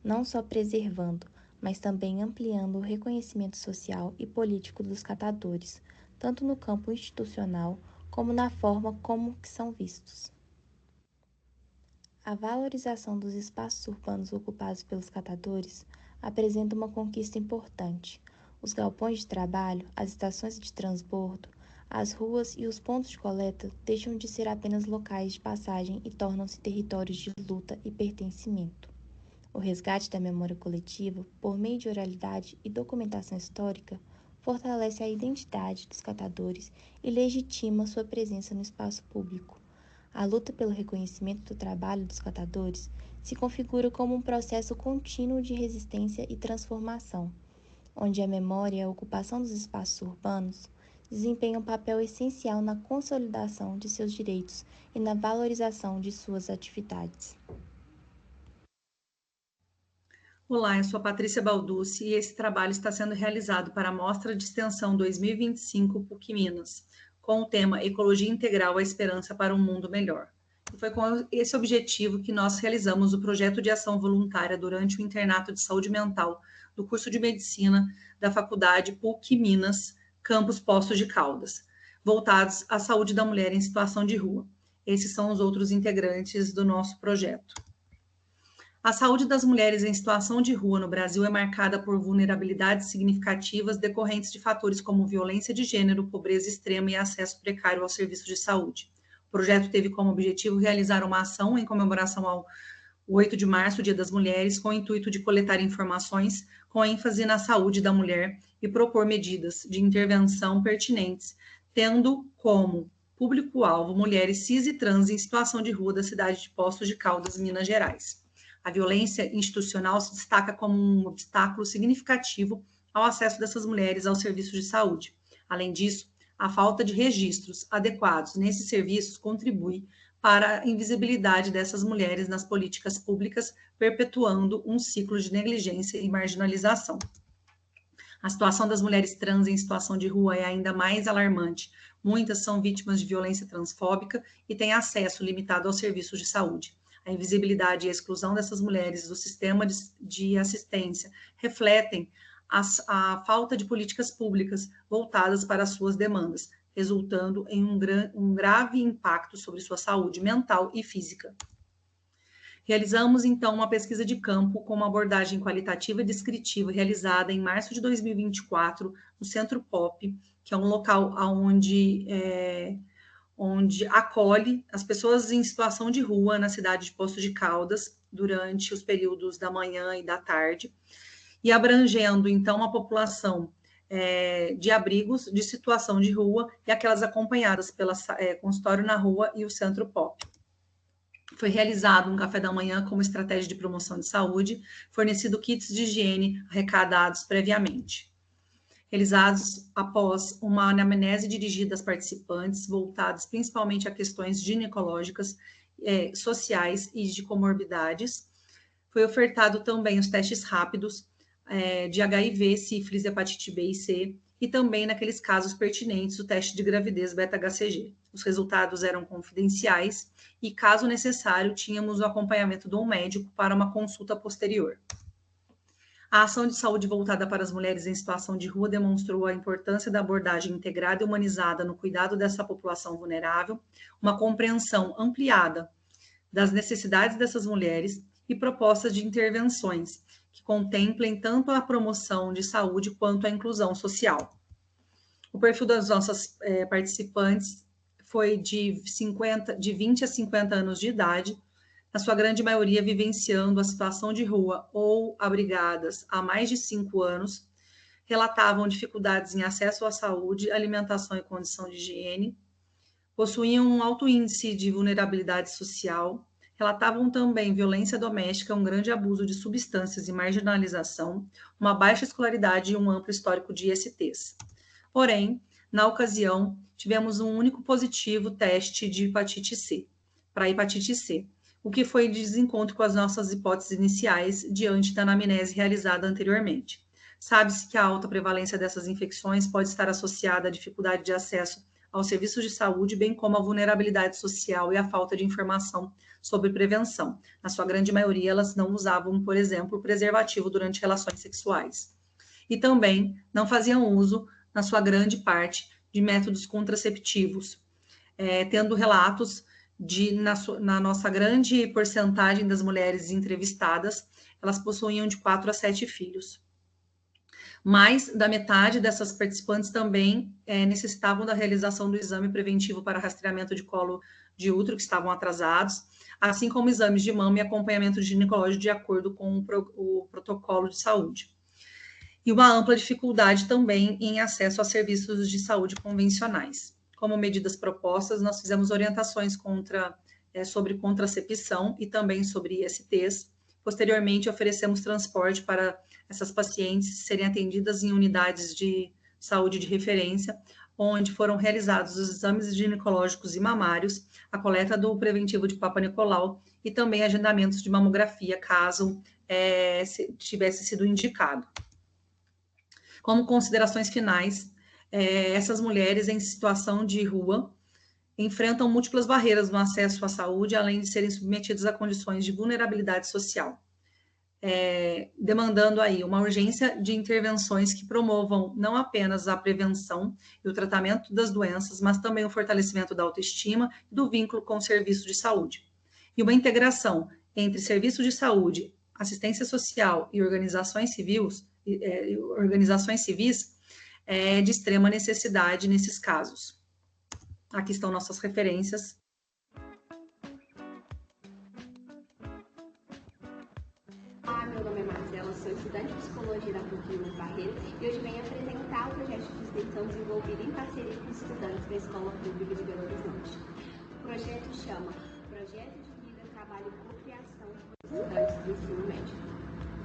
não só preservando, mas também ampliando o reconhecimento social e político dos catadores, tanto no campo institucional como na forma como que são vistos. A valorização dos espaços urbanos ocupados pelos catadores apresenta uma conquista importante. Os galpões de trabalho, as estações de transbordo, as ruas e os pontos de coleta deixam de ser apenas locais de passagem e tornam-se territórios de luta e pertencimento. O resgate da memória coletiva, por meio de oralidade e documentação histórica, fortalece a identidade dos catadores e legitima sua presença no espaço público. A luta pelo reconhecimento do trabalho dos catadores se configura como um processo contínuo de resistência e transformação, onde a memória e a ocupação dos espaços urbanos desempenham um papel essencial na consolidação de seus direitos e na valorização de suas atividades. Olá, eu sou a Patrícia Balducci e esse trabalho está sendo realizado para a Mostra de Extensão 2025 PUC Minas, com o tema Ecologia Integral, a Esperança para um Mundo Melhor. E foi com esse objetivo que nós realizamos o projeto de ação voluntária durante o internato de saúde mental do curso de medicina da Faculdade PUC Minas, campus Poços de Caldas, voltados à saúde da mulher em situação de rua. Esses são os outros integrantes do nosso projeto. A saúde das mulheres em situação de rua no Brasil é marcada por vulnerabilidades significativas decorrentes de fatores como violência de gênero, pobreza extrema e acesso precário aos serviços de saúde. O projeto teve como objetivo realizar uma ação em comemoração ao 8 de março, Dia das Mulheres, com o intuito de coletar informações com ênfase na saúde da mulher e propor medidas de intervenção pertinentes, tendo como público-alvo mulheres cis e trans em situação de rua da cidade de Poços de Caldas, Minas Gerais. A violência institucional se destaca como um obstáculo significativo ao acesso dessas mulheres aos serviços de saúde. Além disso, a falta de registros adequados nesses serviços contribui para a invisibilidade dessas mulheres nas políticas públicas, perpetuando um ciclo de negligência e marginalização. A situação das mulheres trans em situação de rua é ainda mais alarmante. Muitas são vítimas de violência transfóbica e têm acesso limitado aos serviços de saúde. A invisibilidade e a exclusão dessas mulheres do sistema de assistência refletem a falta de políticas públicas voltadas para as suas demandas, resultando em um grave impacto sobre sua saúde mental e física. Realizamos, então, uma pesquisa de campo com uma abordagem qualitativa e descritiva realizada em março de 2024 no Centro POP, que é um local onde acolhe as pessoas em situação de rua na cidade de Poços de Caldas durante os períodos da manhã e da tarde, e abrangendo, então, uma população de abrigos de situação de rua e aquelas acompanhadas pela consultório na rua e o Centro POP. Foi realizado um café da manhã como estratégia de promoção de saúde, fornecido kits de higiene arrecadados previamente. Realizados após uma anamnese dirigida às participantes, voltadas principalmente a questões ginecológicas, sociais e de comorbidades. Foi ofertado também os testes rápidos de HIV, sífilis, hepatite B e C, e também, naqueles casos pertinentes, o teste de gravidez beta-HCG. Os resultados eram confidenciais e, caso necessário, tínhamos o acompanhamento de um médico para uma consulta posterior. A ação de saúde voltada para as mulheres em situação de rua demonstrou a importância da abordagem integrada e humanizada no cuidado dessa população vulnerável, uma compreensão ampliada das necessidades dessas mulheres e propostas de intervenções que contemplem tanto a promoção de saúde quanto a inclusão social. O perfil das nossas participantes foi de 20 a 50 anos de idade, na sua grande maioria vivenciando a situação de rua ou abrigadas há mais de 5 anos, relatavam dificuldades em acesso à saúde, alimentação e condição de higiene, possuíam um alto índice de vulnerabilidade social, relatavam também violência doméstica, um grande abuso de substâncias e marginalização, uma baixa escolaridade e um amplo histórico de ISTs. Porém, na ocasião, tivemos um único positivo teste de hepatite C, para hepatite C, o que foi de desencontro com as nossas hipóteses iniciais diante da anamnese realizada anteriormente. Sabe-se que a alta prevalência dessas infecções pode estar associada à dificuldade de acesso aos serviços de saúde, bem como a vulnerabilidade social e a falta de informação sobre prevenção. Na sua grande maioria, elas não usavam, por exemplo, preservativo durante relações sexuais. E também não faziam uso, na sua grande parte, de métodos contraceptivos, tendo relatos na nossa grande porcentagem das mulheres entrevistadas, elas possuíam de 4 a 7 filhos. Mais da metade dessas participantes também necessitavam da realização do exame preventivo para rastreamento de colo de útero, que estavam atrasados, assim como exames de mama e acompanhamento ginecológico de acordo com o protocolo de saúde. E uma ampla dificuldade também em acesso a serviços de saúde convencionais. Como medidas propostas, nós fizemos orientações sobre contracepção e também sobre ISTs. Posteriormente, oferecemos transporte para essas pacientes serem atendidas em unidades de saúde de referência, onde foram realizados os exames ginecológicos e mamários, a coleta do preventivo de Papa Nicolau e também agendamentos de mamografia, caso tivesse sido indicado. Como considerações finais, essas mulheres em situação de rua enfrentam múltiplas barreiras no acesso à saúde, além de serem submetidas a condições de vulnerabilidade social, demandando aí uma urgência de intervenções que promovam não apenas a prevenção e o tratamento das doenças, mas também o fortalecimento da autoestima e do vínculo com o serviço de saúde. E uma integração entre serviço de saúde, assistência social e organizações civis é de extrema necessidade nesses casos. Aqui estão nossas referências. Olá, meu nome é Marcela, sou estudante de Psicologia da PUC-Minas Barreira e hoje venho apresentar o projeto de extensão desenvolvido em parceria com estudantes da Escola Pública de Belo Horizonte. O projeto chama Projeto de Vida, Trabalho e Cocriação com Estudantes do Ensino Médio.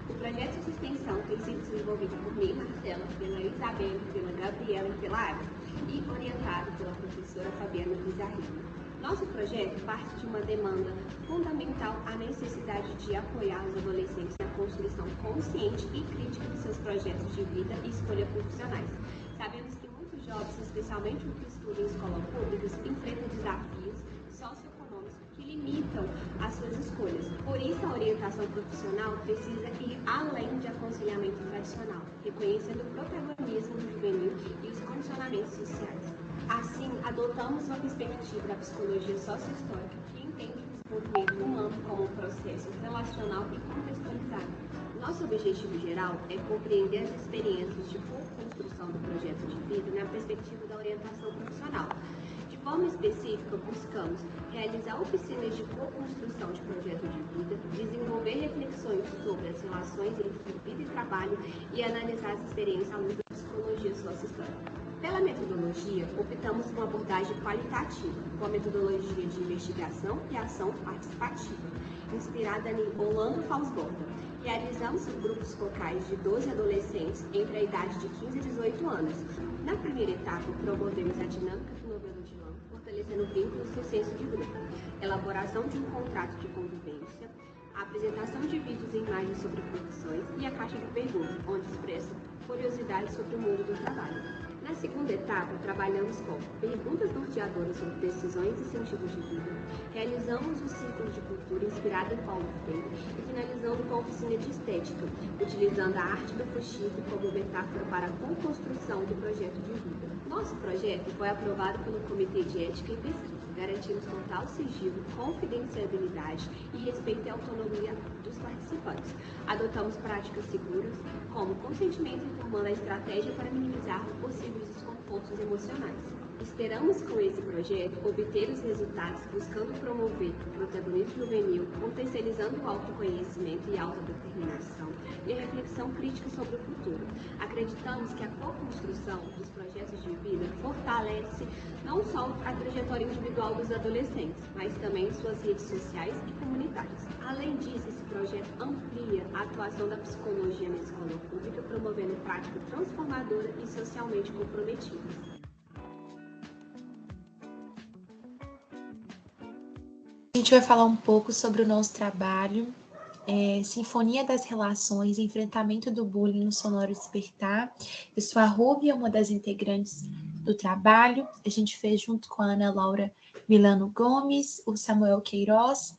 O projeto de extensão tem sido desenvolvido por mim, Marcela, pela Isabela, pela Gabriela e pela Água, e orientado pela professora Fabiana Pizarrini. Nosso projeto parte de uma demanda fundamental, a necessidade de apoiar os adolescentes na construção consciente e crítica de seus projetos de vida e escolha profissionais. Sabemos que muitos jovens, especialmente os que estudam em escolas públicas, enfrentam desafios socioeconômicos que limitam as suas escolhas. Por isso, a orientação profissional precisa ir além de aconselhamento tradicional, reconhecendo o protagonismo do juvenil e os condicionamentos sociais. Assim, adotamos uma perspectiva da psicologia sociohistórica que entende o desenvolvimento humano como um processo relacional e contextualizado. Nosso objetivo geral é compreender as experiências de co-construção do projeto de vida na perspectiva da orientação profissional. De forma específica, buscamos realizar oficinas de co-construção de projeto de vida, desenvolver reflexões sobre as relações entre vida e trabalho e analisar as experiências à luz da psicologia sociohistórica. Pela metodologia, optamos por uma abordagem qualitativa, com a metodologia de investigação e ação participativa, inspirada em Orlando Faussborda. Realizamos grupos focais de 12 adolescentes entre a idade de 15 e 18 anos. Na primeira etapa, promovemos a dinâmica do novelo de Lã, fortalecendo vínculos e o senso de grupo, elaboração de um contrato de convivência, a apresentação de vídeos e imagens sobre profissões e a caixa de perguntas, onde expressa curiosidades sobre o mundo do trabalho. Na segunda etapa, trabalhamos com perguntas norteadoras sobre decisões e sentidos de vida, realizamos o círculo de cultura inspirado em Paulo Freire e finalizando com a oficina de estética, utilizando a arte do fuxico como metáfora para a construção do projeto de vida. Nosso projeto foi aprovado pelo Comitê de Ética e Pesquisa, garantindo total sigilo, confidencialidade e respeito à autonomia dos participantes. Adotamos práticas seguras, como consentimento informando a estratégia para minimizar possíveis desconfortos emocionais. Esperamos com esse projeto obter os resultados buscando promover o protagonismo juvenil, potencializando o autoconhecimento e autodeterminação e a reflexão crítica sobre o futuro. Acreditamos que a co-construção dos projetos de vida fortalece não só a trajetória individual dos adolescentes, mas também suas redes sociais e comunitárias. Além disso, esse projeto amplia a atuação da psicologia na escola pública, promovendo práticas transformadoras e socialmente comprometidas. A gente vai falar um pouco sobre o nosso trabalho, Sinfonia das Relações, Enfrentamento do Bullying no Sonoro Despertar. Eu sou a Rúbia, uma das integrantes do trabalho. A gente fez junto com a Ana Laura Milano Gomes, o Samuel Queiroz.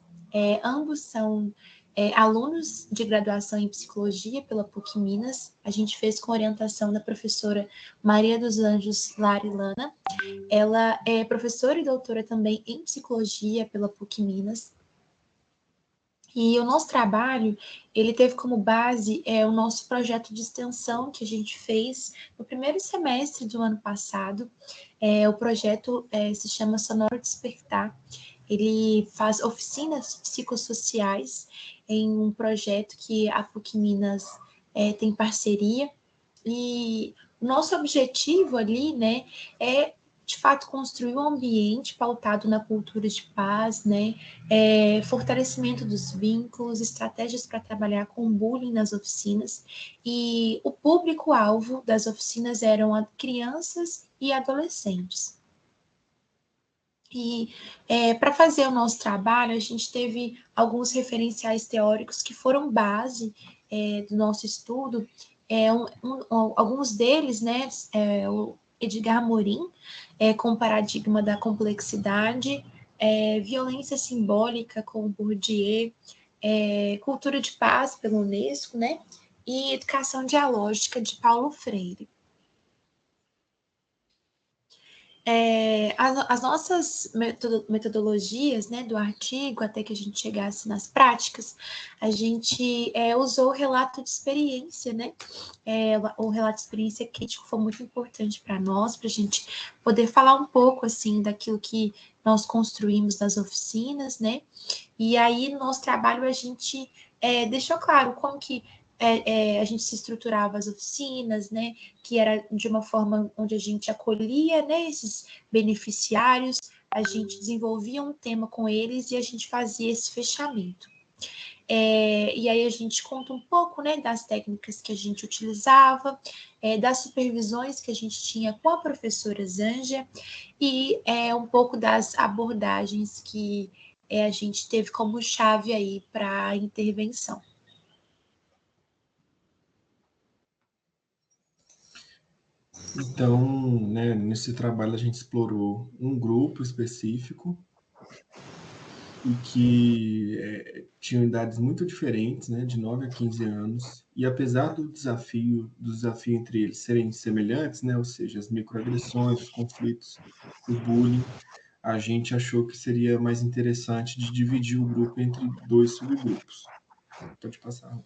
Ambos são alunos de graduação em psicologia pela PUC Minas. A gente fez com orientação da professora Maria dos Anjos Larilana. Ela é professora e doutora também em psicologia pela PUC Minas. E o nosso trabalho, ele teve como base o nosso projeto de extensão que a gente fez no primeiro semestre do ano passado. O projeto se chama Sonoro Despertar. Ele faz oficinas psicossociais em um projeto que a PUC Minas tem parceria. E o nosso objetivo ali, né, é de fato construir um ambiente pautado na cultura de paz, né, fortalecimento dos vínculos, estratégias para trabalhar com bullying nas oficinas, e o público-alvo das oficinas eram crianças e adolescentes. E para fazer o nosso trabalho, a gente teve alguns referenciais teóricos que foram base do nosso estudo. Alguns deles, né, o Edgar Morin, com o paradigma da complexidade, violência simbólica com Bourdieu, cultura de paz pela Unesco, né, e educação dialógica de Paulo Freire. As nossas metodologias, né, do artigo, até que a gente chegasse nas práticas, a gente usou o relato de experiência, né? O relato de experiência crítico foi muito importante para nós, para a gente poder falar um pouco, assim, daquilo que nós construímos nas oficinas, né? E aí, no nosso trabalho, a gente deixou claro como que a gente se estruturava as oficinas, né, que era de uma forma onde a gente acolhia, né, esses beneficiários, a gente desenvolvia um tema com eles e a gente fazia esse fechamento. E aí a gente conta um pouco, né, das técnicas que a gente utilizava, das supervisões que a gente tinha com a professora Zanja e um pouco das abordagens que a gente teve como chave aí para a intervenção. Então, né, nesse trabalho a gente explorou um grupo específico e que tinham idades muito diferentes, né, de 9 a 15 anos, e apesar do desafio entre eles serem semelhantes, né, ou seja, as microagressões, os conflitos, o bullying, a gente achou que seria mais interessante de dividir o grupo entre 2 subgrupos. Pode passar.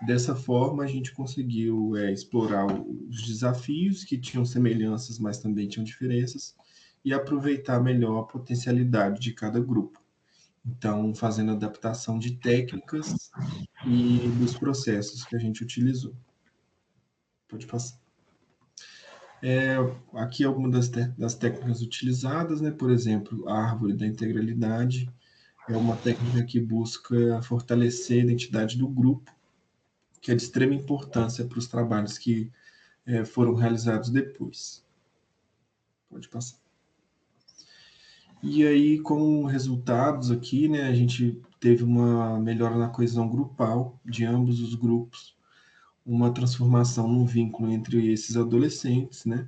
Dessa forma, a gente conseguiu explorar os desafios que tinham semelhanças, mas também tinham diferenças, e aproveitar melhor a potencialidade de cada grupo. Então, fazendo adaptação de técnicas e dos processos que a gente utilizou. Pode passar. Aqui algumas das técnicas utilizadas, né? Por exemplo, a árvore da integralidade é uma técnica que busca fortalecer a identidade do grupo, que é de extrema importância para os trabalhos que foram realizados depois. Pode passar. E aí, como resultados aqui, né, a gente teve uma melhora na coesão grupal de ambos os grupos, uma transformação no vínculo entre esses adolescentes, né,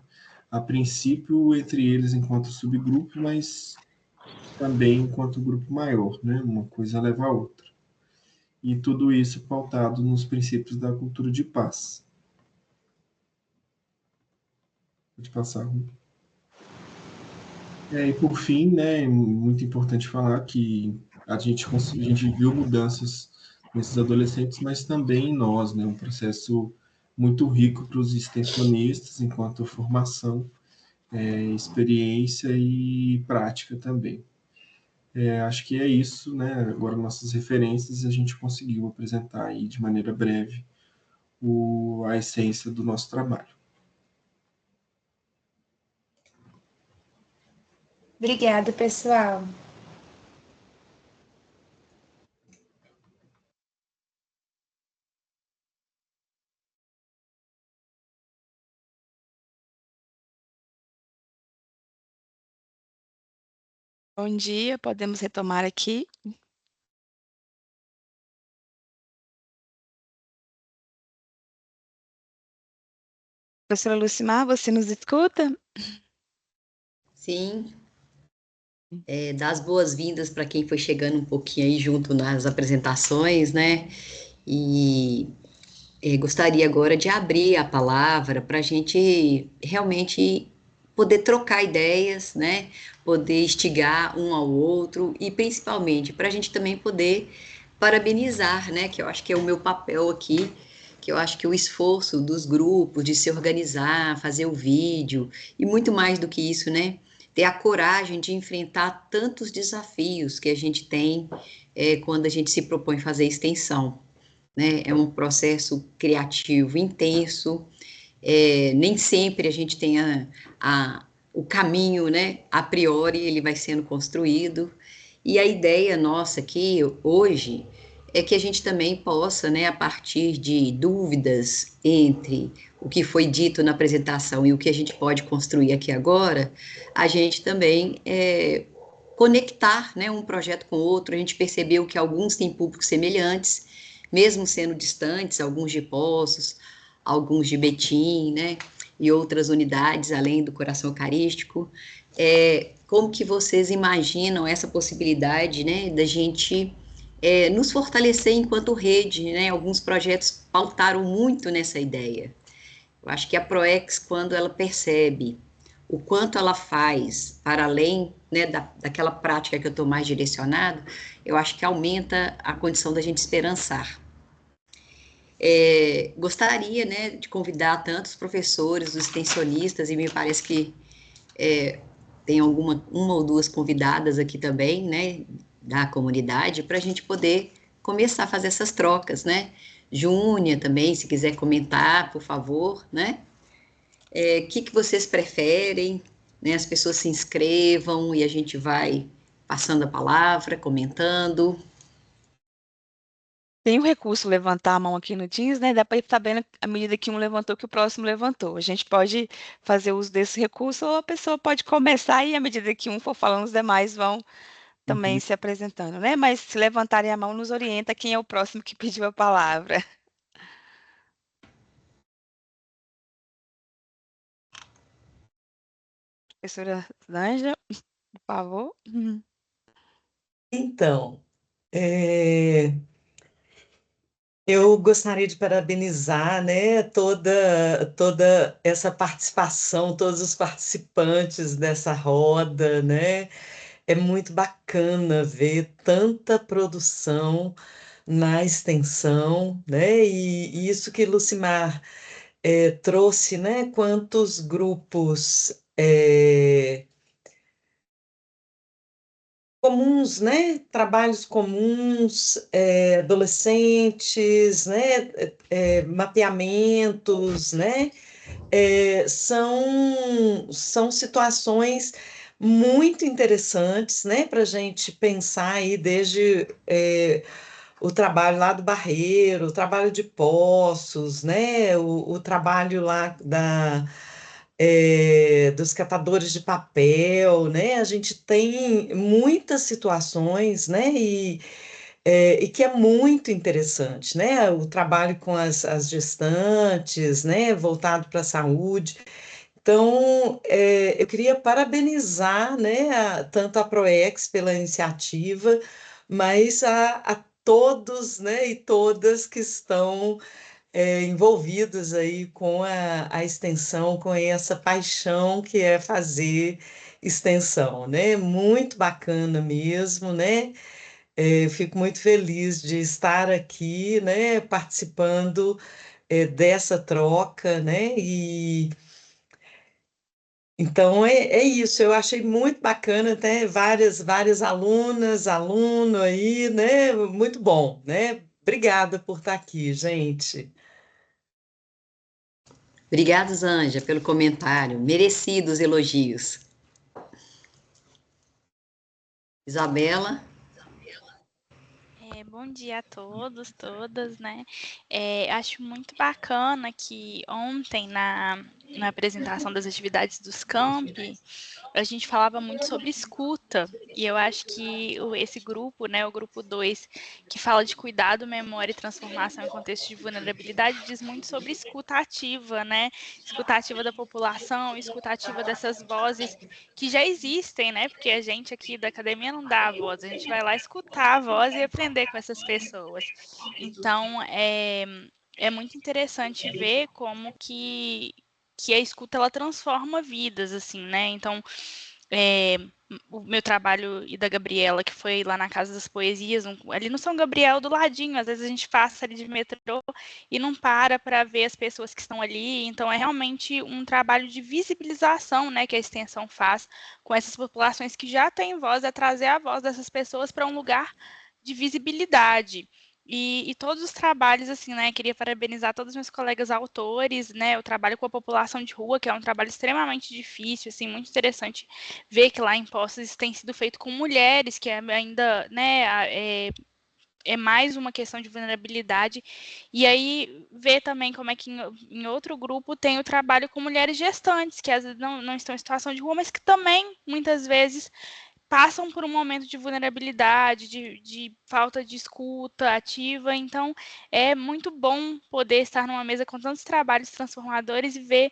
a princípio entre eles enquanto subgrupo, mas também enquanto grupo maior, né, uma coisa leva a outra. E tudo isso pautado nos princípios da cultura de paz. Pode passar. E por fim, né, é muito importante falar que a gente viu mudanças nesses adolescentes, mas também em nós, né, um processo muito rico para os extensionistas, enquanto formação, experiência e prática também. Acho que é isso, né, agora nossas referências, a gente conseguiu apresentar aí de maneira breve a essência do nosso trabalho. Obrigada, pessoal. Bom dia, podemos retomar aqui. Professora Lucimar, você nos escuta? Sim, dar as boas-vindas para quem foi chegando um pouquinho aí junto nas apresentações, né? E gostaria agora de abrir a palavra para a gente realmente poder trocar ideias, né? Poder instigar um ao outro e principalmente para a gente também poder parabenizar, né? Que eu acho que é o meu papel aqui, que eu acho que o esforço dos grupos de se organizar, fazer o vídeo e muito mais do que isso, né? Ter a coragem de enfrentar tantos desafios que a gente tem quando a gente se propõe fazer extensão, né? É um processo criativo intenso, nem sempre a gente tem o caminho, né? A priori ele vai sendo construído, e a ideia nossa aqui hoje é que a gente também possa, né, a partir de dúvidas entre o que foi dito na apresentação e o que a gente pode construir aqui agora, a gente também conectar, né, um projeto com o outro. A gente percebeu que alguns têm públicos semelhantes, mesmo sendo distantes, alguns de Poços, alguns de Betim, né, e outras unidades além do Coração Eucarístico. Como que vocês imaginam essa possibilidade, né, da gente nos fortalecer enquanto rede, né? Alguns projetos pautaram muito nessa ideia. Eu acho que a ProEx, quando ela percebe o quanto ela faz para além, né, daquela prática que eu estou mais direcionado, eu acho que aumenta a condição da gente esperançar. Gostaria, né, de convidar tantos professores, os extensionistas, e me parece que tem uma ou duas convidadas aqui também, né, da comunidade, para a gente poder começar a fazer essas trocas, né? Júnia também, se quiser comentar, por favor, né? O que vocês preferem, né? As pessoas se inscrevam e a gente vai passando a palavra, comentando. Tem o recurso levantar a mão aqui no Teams, né? Dá para ir sabendo à medida que um levantou que o próximo levantou. A gente pode fazer uso desse recurso ou a pessoa pode começar e à medida que um for falando, os demais vão também se apresentando, né? Mas se levantarem a mão, nos orienta quem é o próximo que pediu a palavra. Professora Zanja, por favor. Então, eu gostaria de parabenizar, né, toda essa participação, todos os participantes dessa roda, né? É muito bacana ver tanta produção na extensão, né? E isso que Lucimar trouxe, né? Quantos grupos comuns, né? Trabalhos comuns, adolescentes, né? Mapeamentos, né? São situações muito interessantes, né? Para a gente pensar aí desde o trabalho lá do Barreiro, o trabalho de Poços, né? O trabalho lá dos catadores de papel, né? A gente tem muitas situações, né? E que é muito interessante, né? O trabalho com as gestantes, né? Voltado para a saúde. Então, eu queria parabenizar, né? Tanto a ProEx pela iniciativa, mas a todos, né? E todas que estão envolvidos aí com a extensão, com essa paixão que é fazer extensão, né? Muito bacana mesmo, né? Fico muito feliz de estar aqui, né? Participando dessa troca, né? E então é isso. Eu achei muito bacana, até várias alunas, aluno aí, né? Muito bom, né? Obrigada por estar aqui, gente. Obrigada, Zanja, pelo comentário. Merecidos elogios. Isabela. Bom dia a todos, todas, né? Acho muito bacana que ontem na apresentação das atividades dos campi, a gente falava muito sobre escuta, e eu acho que esse grupo, né, o grupo 2, que fala de cuidado, memória e transformação em contexto de vulnerabilidade, diz muito sobre escuta ativa, né, escuta ativa da população, escuta ativa dessas vozes que já existem, né, porque a gente aqui da academia não dá a voz, a gente vai lá escutar a voz e aprender com essas pessoas. Então, é muito interessante ver como que a escuta ela transforma vidas, assim, né? Então, o meu trabalho e da Gabriela, que foi lá na Casa das Poesias, ali no São Gabriel, do ladinho, às vezes a gente passa ali de metrô e não para ver as pessoas que estão ali, então é realmente um trabalho de visibilização, né, que a extensão faz com essas populações que já têm voz, é trazer a voz dessas pessoas para um lugar de visibilidade. E todos os trabalhos, assim, né, queria parabenizar todos os meus colegas autores, né, eu trabalho com a população de rua, que é um trabalho extremamente difícil, assim, muito interessante ver que lá em Poços isso tem sido feito com mulheres, que ainda, né, é mais uma questão de vulnerabilidade, e aí ver também como é que em outro grupo tem o trabalho com mulheres gestantes, que às vezes não estão em situação de rua, mas que também, muitas vezes, passam por um momento de vulnerabilidade, de falta de escuta ativa, então é muito bom poder estar numa mesa com tantos trabalhos transformadores e ver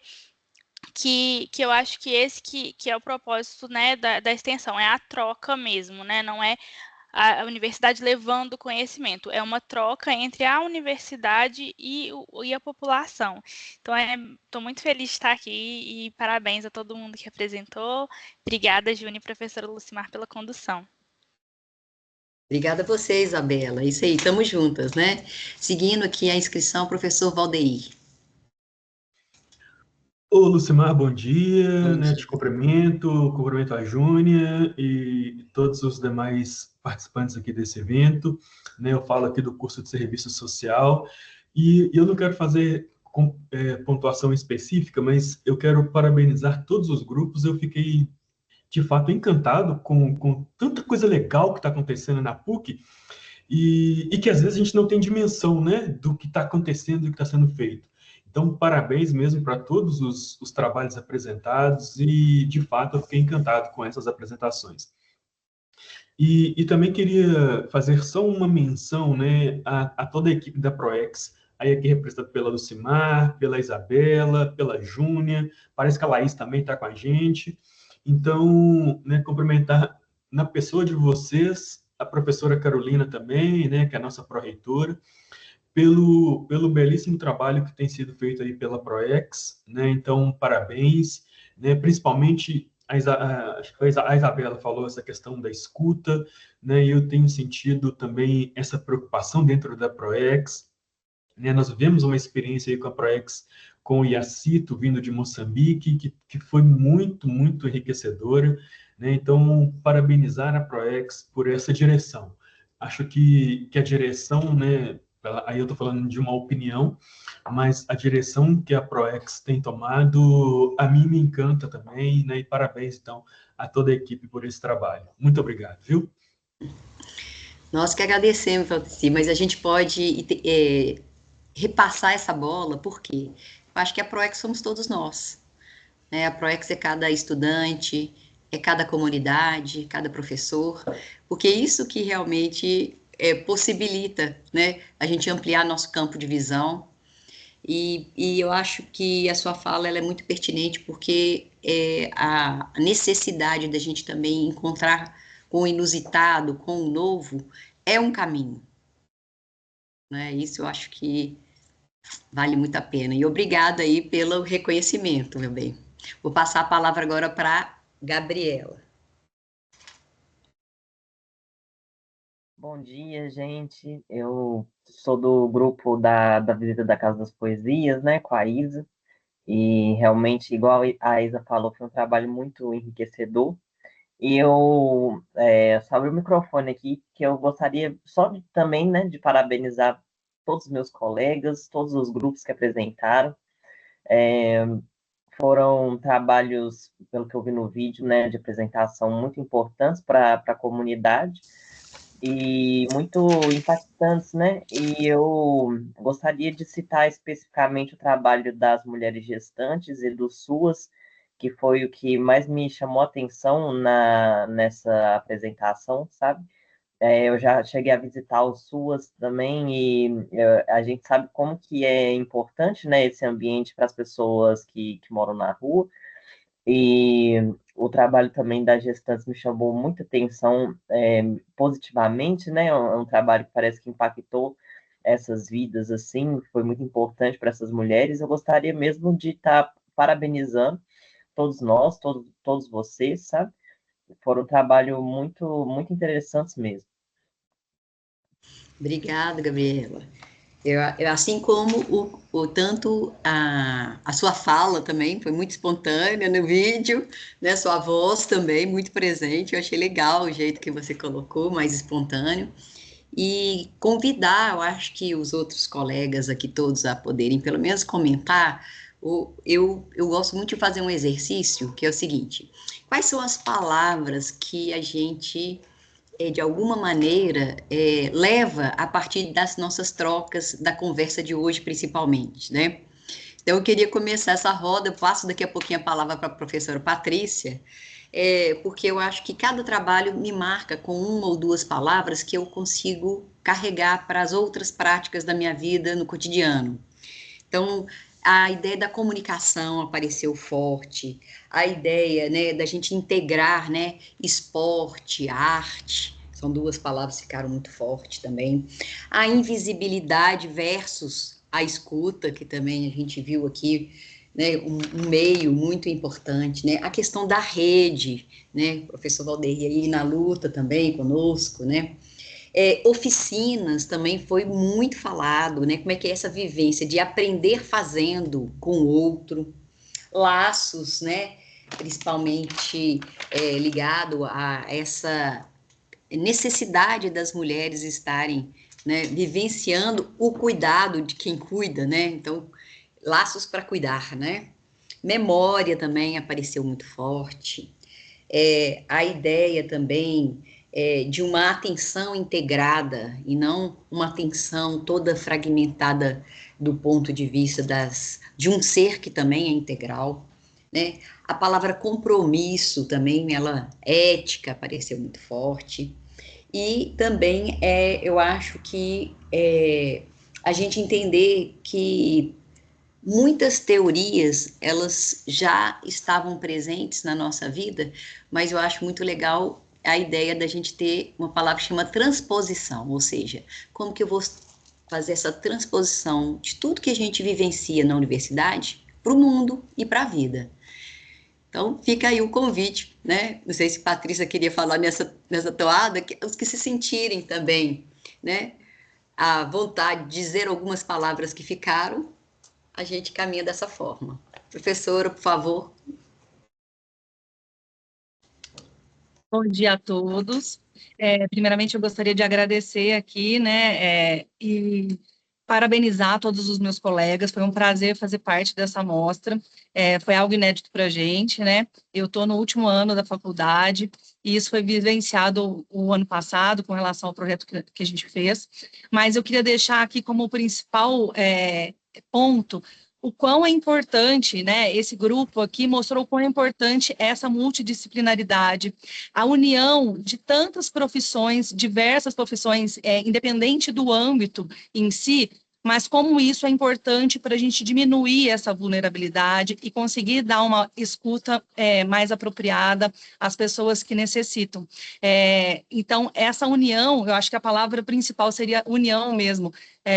que eu acho que esse que é o propósito, né, da extensão, é a troca mesmo, né, não é a universidade levando conhecimento, é uma troca entre a universidade e a população. Então, estou muito feliz de estar aqui e parabéns a todo mundo que apresentou. Obrigada, Júnia e professora Lucimar, pela condução. Obrigada a você, Isabela. Isso aí, estamos juntas, né? Seguindo aqui a inscrição, professor Valdeir. Ô, Lucimar, bom dia, né? Te cumprimento a Júnia e todos os demais participantes aqui desse evento, né? Eu falo aqui do curso de Serviço Social e eu não quero fazer pontuação específica, mas eu quero parabenizar todos os grupos. Eu fiquei, de fato, encantado com tanta coisa legal que está acontecendo na PUC e que às vezes a gente não tem dimensão, né, do que está acontecendo, do que está sendo feito. Então, parabéns mesmo para todos os trabalhos apresentados e, de fato, eu fiquei encantado com essas apresentações. E também queria fazer só uma menção, né, a toda a equipe da ProEx, aí aqui representada pela Lucimar, pela Isabela, pela Júnia, parece que a Laís também está com a gente. Então, né, cumprimentar na pessoa de vocês, a professora Carolina também, né, que é a nossa pró-reitora, pelo belíssimo trabalho que tem sido feito aí pela ProEx, né? Então, parabéns, né? Principalmente a Isabela falou essa questão da escuta, né? E eu tenho sentido também essa preocupação dentro da ProEx, né? Nós vivemos uma experiência aí com a ProEx, com o Iacito, vindo de Moçambique, que foi muito, muito enriquecedora, né? Então, parabenizar a ProEx por essa direção. Acho que a direção, né, aí eu estou falando de uma opinião, mas a direção que a ProEx tem tomado, a mim me encanta também, né? E parabéns, então, a toda a equipe por esse trabalho. Muito obrigado, viu? Nós que agradecemos, Valdeci, mas a gente pode repassar essa bola, por quê? Eu acho que a ProEx somos todos nós, né? A ProEx é cada estudante, é cada comunidade, cada professor, porque é isso que realmente possibilita, né, a gente ampliar nosso campo de visão. E eu acho que a sua fala ela é muito pertinente, porque a necessidade da gente também encontrar com o inusitado, com o novo, é um caminho, né? Isso eu acho que vale muito a pena. E obrigada aí pelo reconhecimento, meu bem. Vou passar a palavra agora para Gabriela. Bom dia, gente. Eu sou do grupo da visita da Casa das Poesias, né, com a Isa. E realmente, igual a Isa falou, foi um trabalho muito enriquecedor. E eu abri o microfone aqui, que eu gostaria só também, né, de parabenizar todos os meus colegas, todos os grupos que apresentaram. Foram trabalhos, pelo que eu vi no vídeo, né, de apresentação muito importantes para a comunidade. e muito impactantes, né? E eu gostaria de citar especificamente o trabalho das mulheres gestantes e do SUAS, que foi o que mais me chamou a atenção nessa apresentação, sabe? Eu já cheguei a visitar o SUAS também e a gente sabe como que é importante, né, esse ambiente para as pessoas que moram na rua. E o trabalho também das gestantes me chamou muita atenção positivamente, né? É um trabalho que parece que impactou essas vidas, assim, foi muito importante para essas mulheres. Eu gostaria mesmo de estar parabenizando todos nós, todos vocês, sabe? Foram um trabalho muito interessantes mesmo. Obrigada, Gabriela. Assim como tanto a sua fala também foi muito espontânea no vídeo, né? Sua voz também muito presente. Eu achei legal o jeito que você colocou, mais espontâneo. E convidar, eu acho que os outros colegas aqui todos a poderem pelo menos comentar. Eu gosto muito de fazer um exercício que é o seguinte: quais são as palavras que a gente de alguma maneira, leva a partir das nossas trocas, da conversa de hoje, principalmente, né? Então, eu queria começar essa roda, eu passo daqui a pouquinho a palavra para a professora Patrícia, porque eu acho que cada trabalho me marca com uma ou duas palavras que eu consigo carregar para as outras práticas da minha vida no cotidiano. Então, a ideia da comunicação apareceu forte, a ideia, né, da gente integrar, né, esporte, arte, são duas palavras que ficaram muito fortes também. A invisibilidade versus a escuta, que também a gente viu aqui, né, um meio muito importante, né, a questão da rede, né, o professor Valdeir aí na luta também conosco, né, oficinas também foi muito falado, né? Como é que é essa vivência de aprender fazendo com o outro, laços, né? Principalmente ligado a essa necessidade das mulheres estarem, né, vivenciando o cuidado de quem cuida, né? Então, laços para cuidar, né? Memória também apareceu muito forte. A ideia também de uma atenção integrada e não uma atenção toda fragmentada do ponto de vista de um ser que também é integral, né? A palavra compromisso também, ética apareceu muito forte. E também eu acho que a gente entender que muitas teorias, elas já estavam presentes na nossa vida, mas eu acho muito legal a ideia da gente ter uma palavra que chama transposição, ou seja, como que eu vou fazer essa transposição de tudo que a gente vivencia na universidade para o mundo e para a vida. Então, fica aí o convite, né? Não sei se Patrícia queria falar nessa toada, os que se sentirem também, né? A vontade de dizer algumas palavras que ficaram, a gente caminha dessa forma. Professora, por favor. Bom dia a todos. Primeiramente, eu gostaria de agradecer aqui, né, e parabenizar todos os meus colegas. Foi um prazer fazer parte dessa mostra. Foi algo inédito para a gente, né? Eu estou no último ano da faculdade e isso foi vivenciado o ano passado com relação ao projeto que a gente fez. Mas eu queria deixar aqui como principal ponto o quão é importante, né, esse grupo aqui mostrou o quão é importante essa multidisciplinaridade, a união de tantas profissões, diversas profissões, independente do âmbito em si, mas como isso é importante para a gente diminuir essa vulnerabilidade e conseguir dar uma escuta mais apropriada às pessoas que necessitam. Então, essa união, eu acho que a palavra principal seria união mesmo,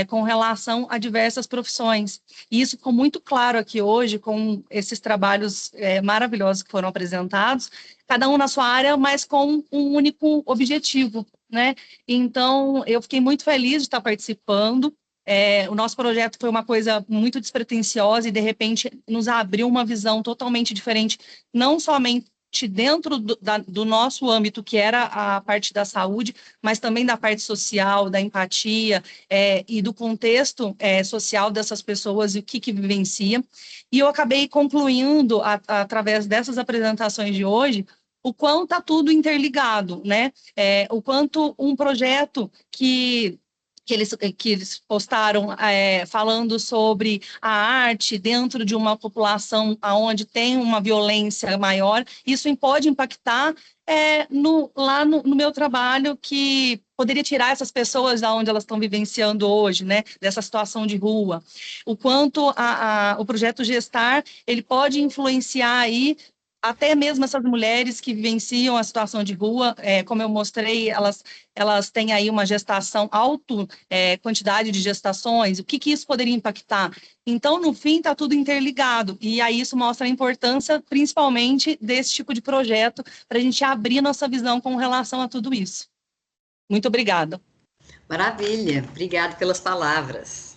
com relação a diversas profissões. E isso ficou muito claro aqui hoje, com esses trabalhos maravilhosos que foram apresentados, cada um na sua área, mas com um único objetivo, né? Então, eu fiquei muito feliz de estar participando. O nosso projeto foi uma coisa muito despretensiosa e, de repente, nos abriu uma visão totalmente diferente, não somente dentro do nosso âmbito, que era a parte da saúde, mas também da parte social, da empatia e do contexto social dessas pessoas e o que vivencia. E eu acabei concluindo, através dessas apresentações de hoje, o quanto está tudo interligado, né? O quanto um projeto que eles postaram falando sobre a arte dentro de uma população onde tem uma violência maior, isso pode impactar lá no meu trabalho, que poderia tirar essas pessoas da onde elas estão vivenciando hoje, né, dessa situação de rua. O quanto o projeto Gestar, ele pode influenciar aí até mesmo essas mulheres que vivenciam a situação de rua, como eu mostrei, elas têm aí uma gestação quantidade de gestações, o que isso poderia impactar? Então, no fim, está tudo interligado, e aí isso mostra a importância, principalmente, desse tipo de projeto, para a gente abrir nossa visão com relação a tudo isso. Muito obrigada. Maravilha, obrigado pelas palavras.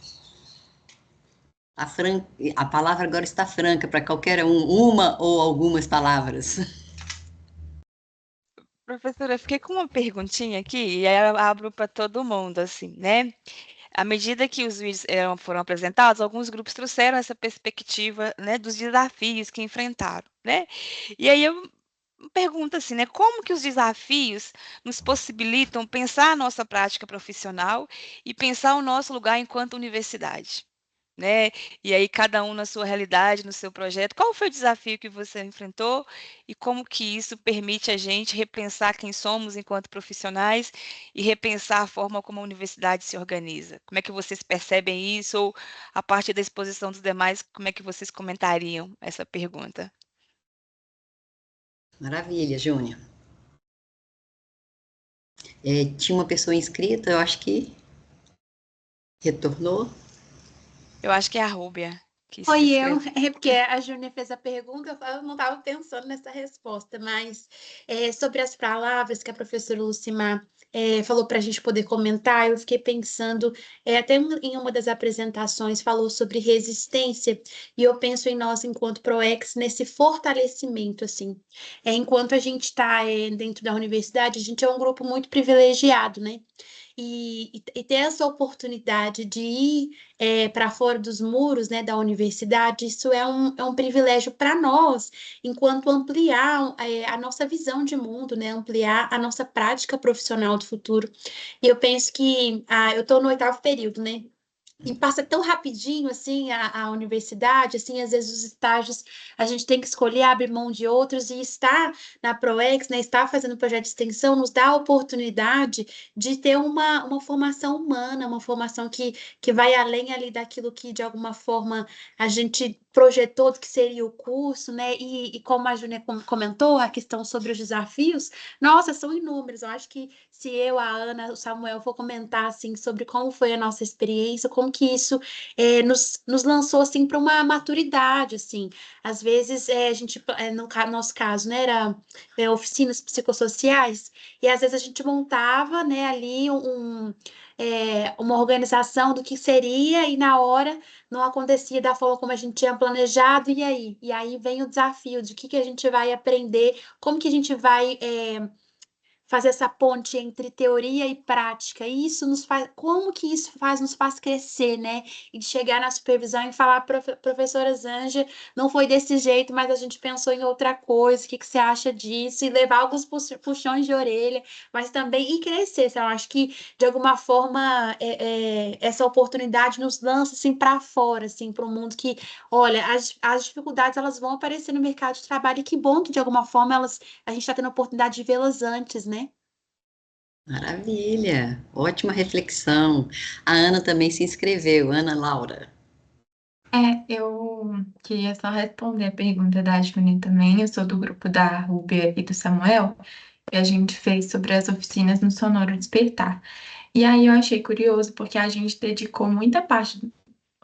A palavra agora está franca para qualquer uma ou algumas palavras. Professora, eu fiquei com uma perguntinha aqui, e aí eu abro para todo mundo, assim, né? À medida que os vídeos foram apresentados, alguns grupos trouxeram essa perspectiva, né, dos desafios que enfrentaram, né? E aí eu pergunto assim, né, como que os desafios nos possibilitam pensar a nossa prática profissional e pensar o nosso lugar enquanto universidade, né? E aí cada um na sua realidade, no seu projeto, qual foi o desafio que você enfrentou e como que isso permite a gente repensar quem somos enquanto profissionais e repensar a forma como a universidade se organiza? Como é que vocês percebem isso, ou a partir da exposição dos demais, como é que vocês comentariam essa pergunta? Maravilha, Júnior. Tinha uma pessoa inscrita, eu acho que retornou. Eu acho que é a Rúbia. Foi eu, porque a Júnia fez a pergunta, eu não estava pensando nessa resposta, mas sobre as palavras que a professora Lucimar falou para a gente poder comentar, eu fiquei pensando, até em uma das apresentações falou sobre resistência, e eu penso em nós, enquanto ProEx, nesse fortalecimento, assim. Enquanto a gente está dentro da universidade, a gente é um grupo muito privilegiado, né? E ter essa oportunidade de ir para fora dos muros, né, da universidade, isso é um privilégio para nós, enquanto ampliar a nossa visão de mundo, né, ampliar a nossa prática profissional do futuro. E eu penso que eu estou no 8º período, né? E passa tão rapidinho, assim, a universidade, assim, às vezes os estágios, a gente tem que escolher, abrir mão de outros, e estar na ProEx, né, estar fazendo projeto de extensão, nos dá a oportunidade de ter uma formação humana, uma formação que vai além ali daquilo que, de alguma forma, a gente projetou do que seria o curso, né, e como a Júnia comentou, a questão sobre os desafios, nossa, são inúmeros. Eu acho que se eu, a Ana, o Samuel for comentar, assim, sobre como foi a nossa experiência, como que isso nos lançou, assim, para uma maturidade, assim. Às vezes, a gente, no nosso caso, né, era oficinas psicossociais, e às vezes a gente montava, né, ali uma organização do que seria, e na hora não acontecia da forma como a gente tinha planejado, e aí? E aí vem o desafio de o que a gente vai aprender, como que a gente vai fazer essa ponte entre teoria e prática, e isso nos faz, como que isso nos faz crescer, né? E de chegar na supervisão e falar, professora Zanja, não foi desse jeito, mas a gente pensou em outra coisa, o que você acha disso? E levar alguns puxões de orelha, mas também crescer. Eu acho que, de alguma forma, essa oportunidade nos lança, assim, para fora, assim, para um mundo que, olha, as dificuldades, elas vão aparecer no mercado de trabalho, e que bom que, de alguma forma, a gente está tendo a oportunidade de vê-las antes, né? Maravilha, ótima reflexão. A Ana também se inscreveu, Ana Laura. Eu queria só responder a pergunta da Júnia também. Eu sou do grupo da Rúbia e do Samuel, e a gente fez sobre as oficinas no Sonoro Despertar. E aí eu achei curioso, porque a gente dedicou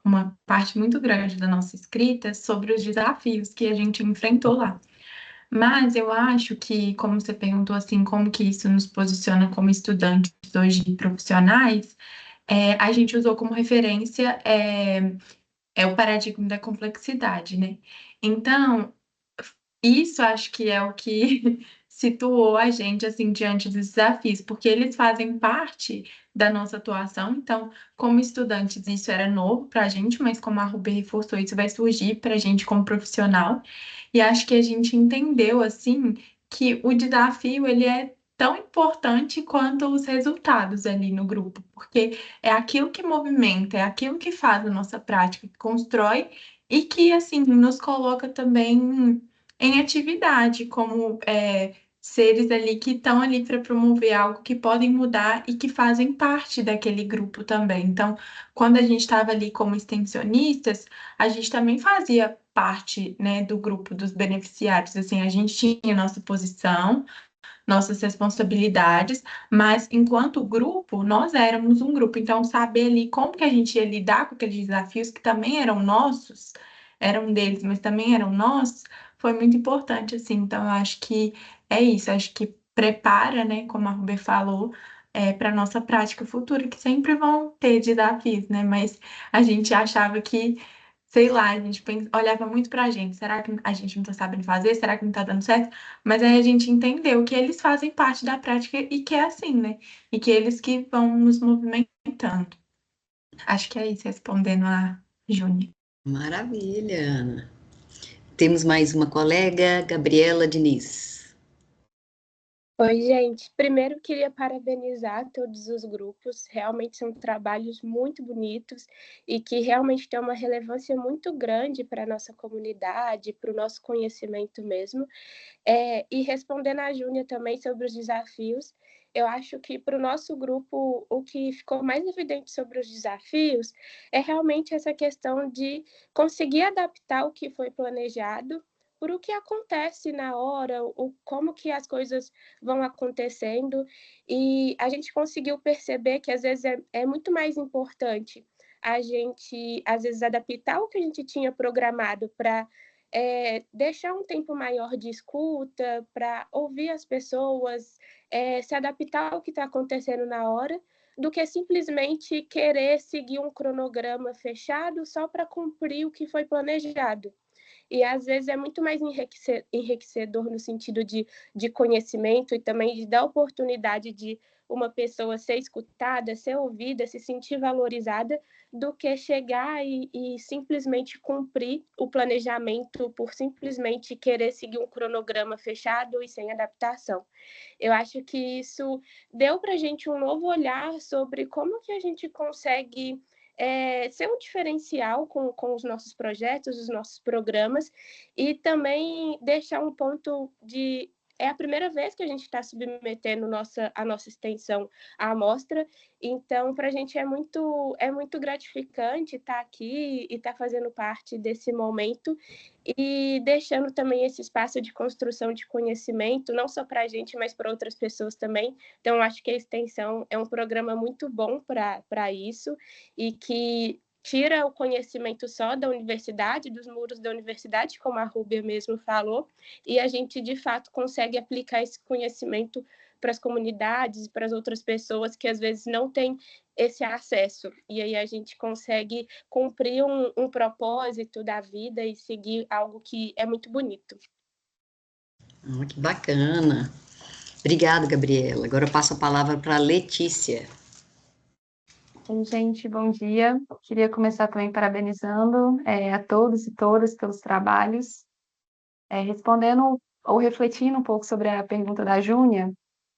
uma parte muito grande da nossa escrita sobre os desafios que a gente enfrentou lá. Mas eu acho que, como você perguntou assim, como que isso nos posiciona como estudantes hoje e profissionais, a gente usou como referência o paradigma da complexidade, né? Então, isso acho que é o que situou a gente assim diante dos desafios, porque eles fazem parte da nossa atuação. Então, como estudantes, isso era novo para a gente, mas como a Ruby reforçou, isso vai surgir para a gente como profissional. E acho que a gente entendeu assim que o desafio ele é tão importante quanto os resultados ali no grupo, porque é aquilo que movimenta, é aquilo que faz a nossa prática, que constrói e que assim nos coloca também em atividade, como seres ali que estão ali para promover algo que podem mudar e que fazem parte daquele grupo também. Então, quando a gente estava ali como extensionistas, a gente também fazia parte, né, do grupo dos beneficiários. Assim, a gente tinha nossa posição, nossas responsabilidades, mas enquanto grupo, nós éramos um grupo. Então, saber ali como que a gente ia lidar com aqueles desafios que também eram nossos, eram deles, mas também eram nossos, foi muito importante, assim. Então, eu acho que é isso, eu acho que prepara, né, como a Ruber falou, para a nossa prática futura, que sempre vão ter desafios, né? Mas a gente achava que sei lá, a gente olhava muito pra gente. Será que a gente não tá sabendo fazer? Será que não tá dando certo? Mas aí a gente entendeu que eles fazem parte da prática e que é assim, né? E que eles que vão nos movimentando. Acho que é isso, respondendo a Júnia. Maravilha, Ana. Temos mais uma colega, Gabriela Diniz. Oi, gente. Primeiro queria parabenizar todos os grupos. Realmente são trabalhos muito bonitos e que realmente têm uma relevância muito grande para a nossa comunidade, para o nosso conhecimento mesmo. E respondendo a Júnia também sobre os desafios, eu acho que para o nosso grupo o que ficou mais evidente sobre os desafios é realmente essa questão de conseguir adaptar o que foi planejado por o que acontece na hora, como que as coisas vão acontecendo, e a gente conseguiu perceber que às vezes é muito mais importante a gente, às vezes, adaptar o que a gente tinha programado para deixar um tempo maior de escuta, para ouvir as pessoas, se adaptar ao que está acontecendo na hora, do que simplesmente querer seguir um cronograma fechado só para cumprir o que foi planejado. E às vezes é muito mais enriquecedor no sentido de conhecimento e também de dar oportunidade de uma pessoa ser escutada, ser ouvida, se sentir valorizada, do que chegar e simplesmente cumprir o planejamento por simplesmente querer seguir um cronograma fechado e sem adaptação. Eu acho que isso deu para a gente um novo olhar sobre como que a gente consegue ser um diferencial com os nossos projetos, os nossos programas, e também deixar um ponto de... É a primeira vez que a gente está submetendo a nossa extensão à amostra, então para a gente é muito gratificante estar aqui e estar fazendo parte desse momento e deixando também esse espaço de construção de conhecimento, não só para a gente, mas para outras pessoas também. Então, acho que a extensão é um programa muito bom para isso e que tira o conhecimento só da universidade, dos muros da universidade, como a Rúbia mesmo falou, e a gente, de fato, consegue aplicar esse conhecimento para as comunidades e para as outras pessoas que, às vezes, não têm esse acesso. E aí a gente consegue cumprir um propósito da vida e seguir algo que é muito bonito. Que bacana. Obrigada, Gabriela. Agora eu passo a palavra para a Letícia. Oi, gente, bom dia. Queria começar também parabenizando a todos e todas pelos trabalhos. Respondendo ou refletindo um pouco sobre a pergunta da Júnia,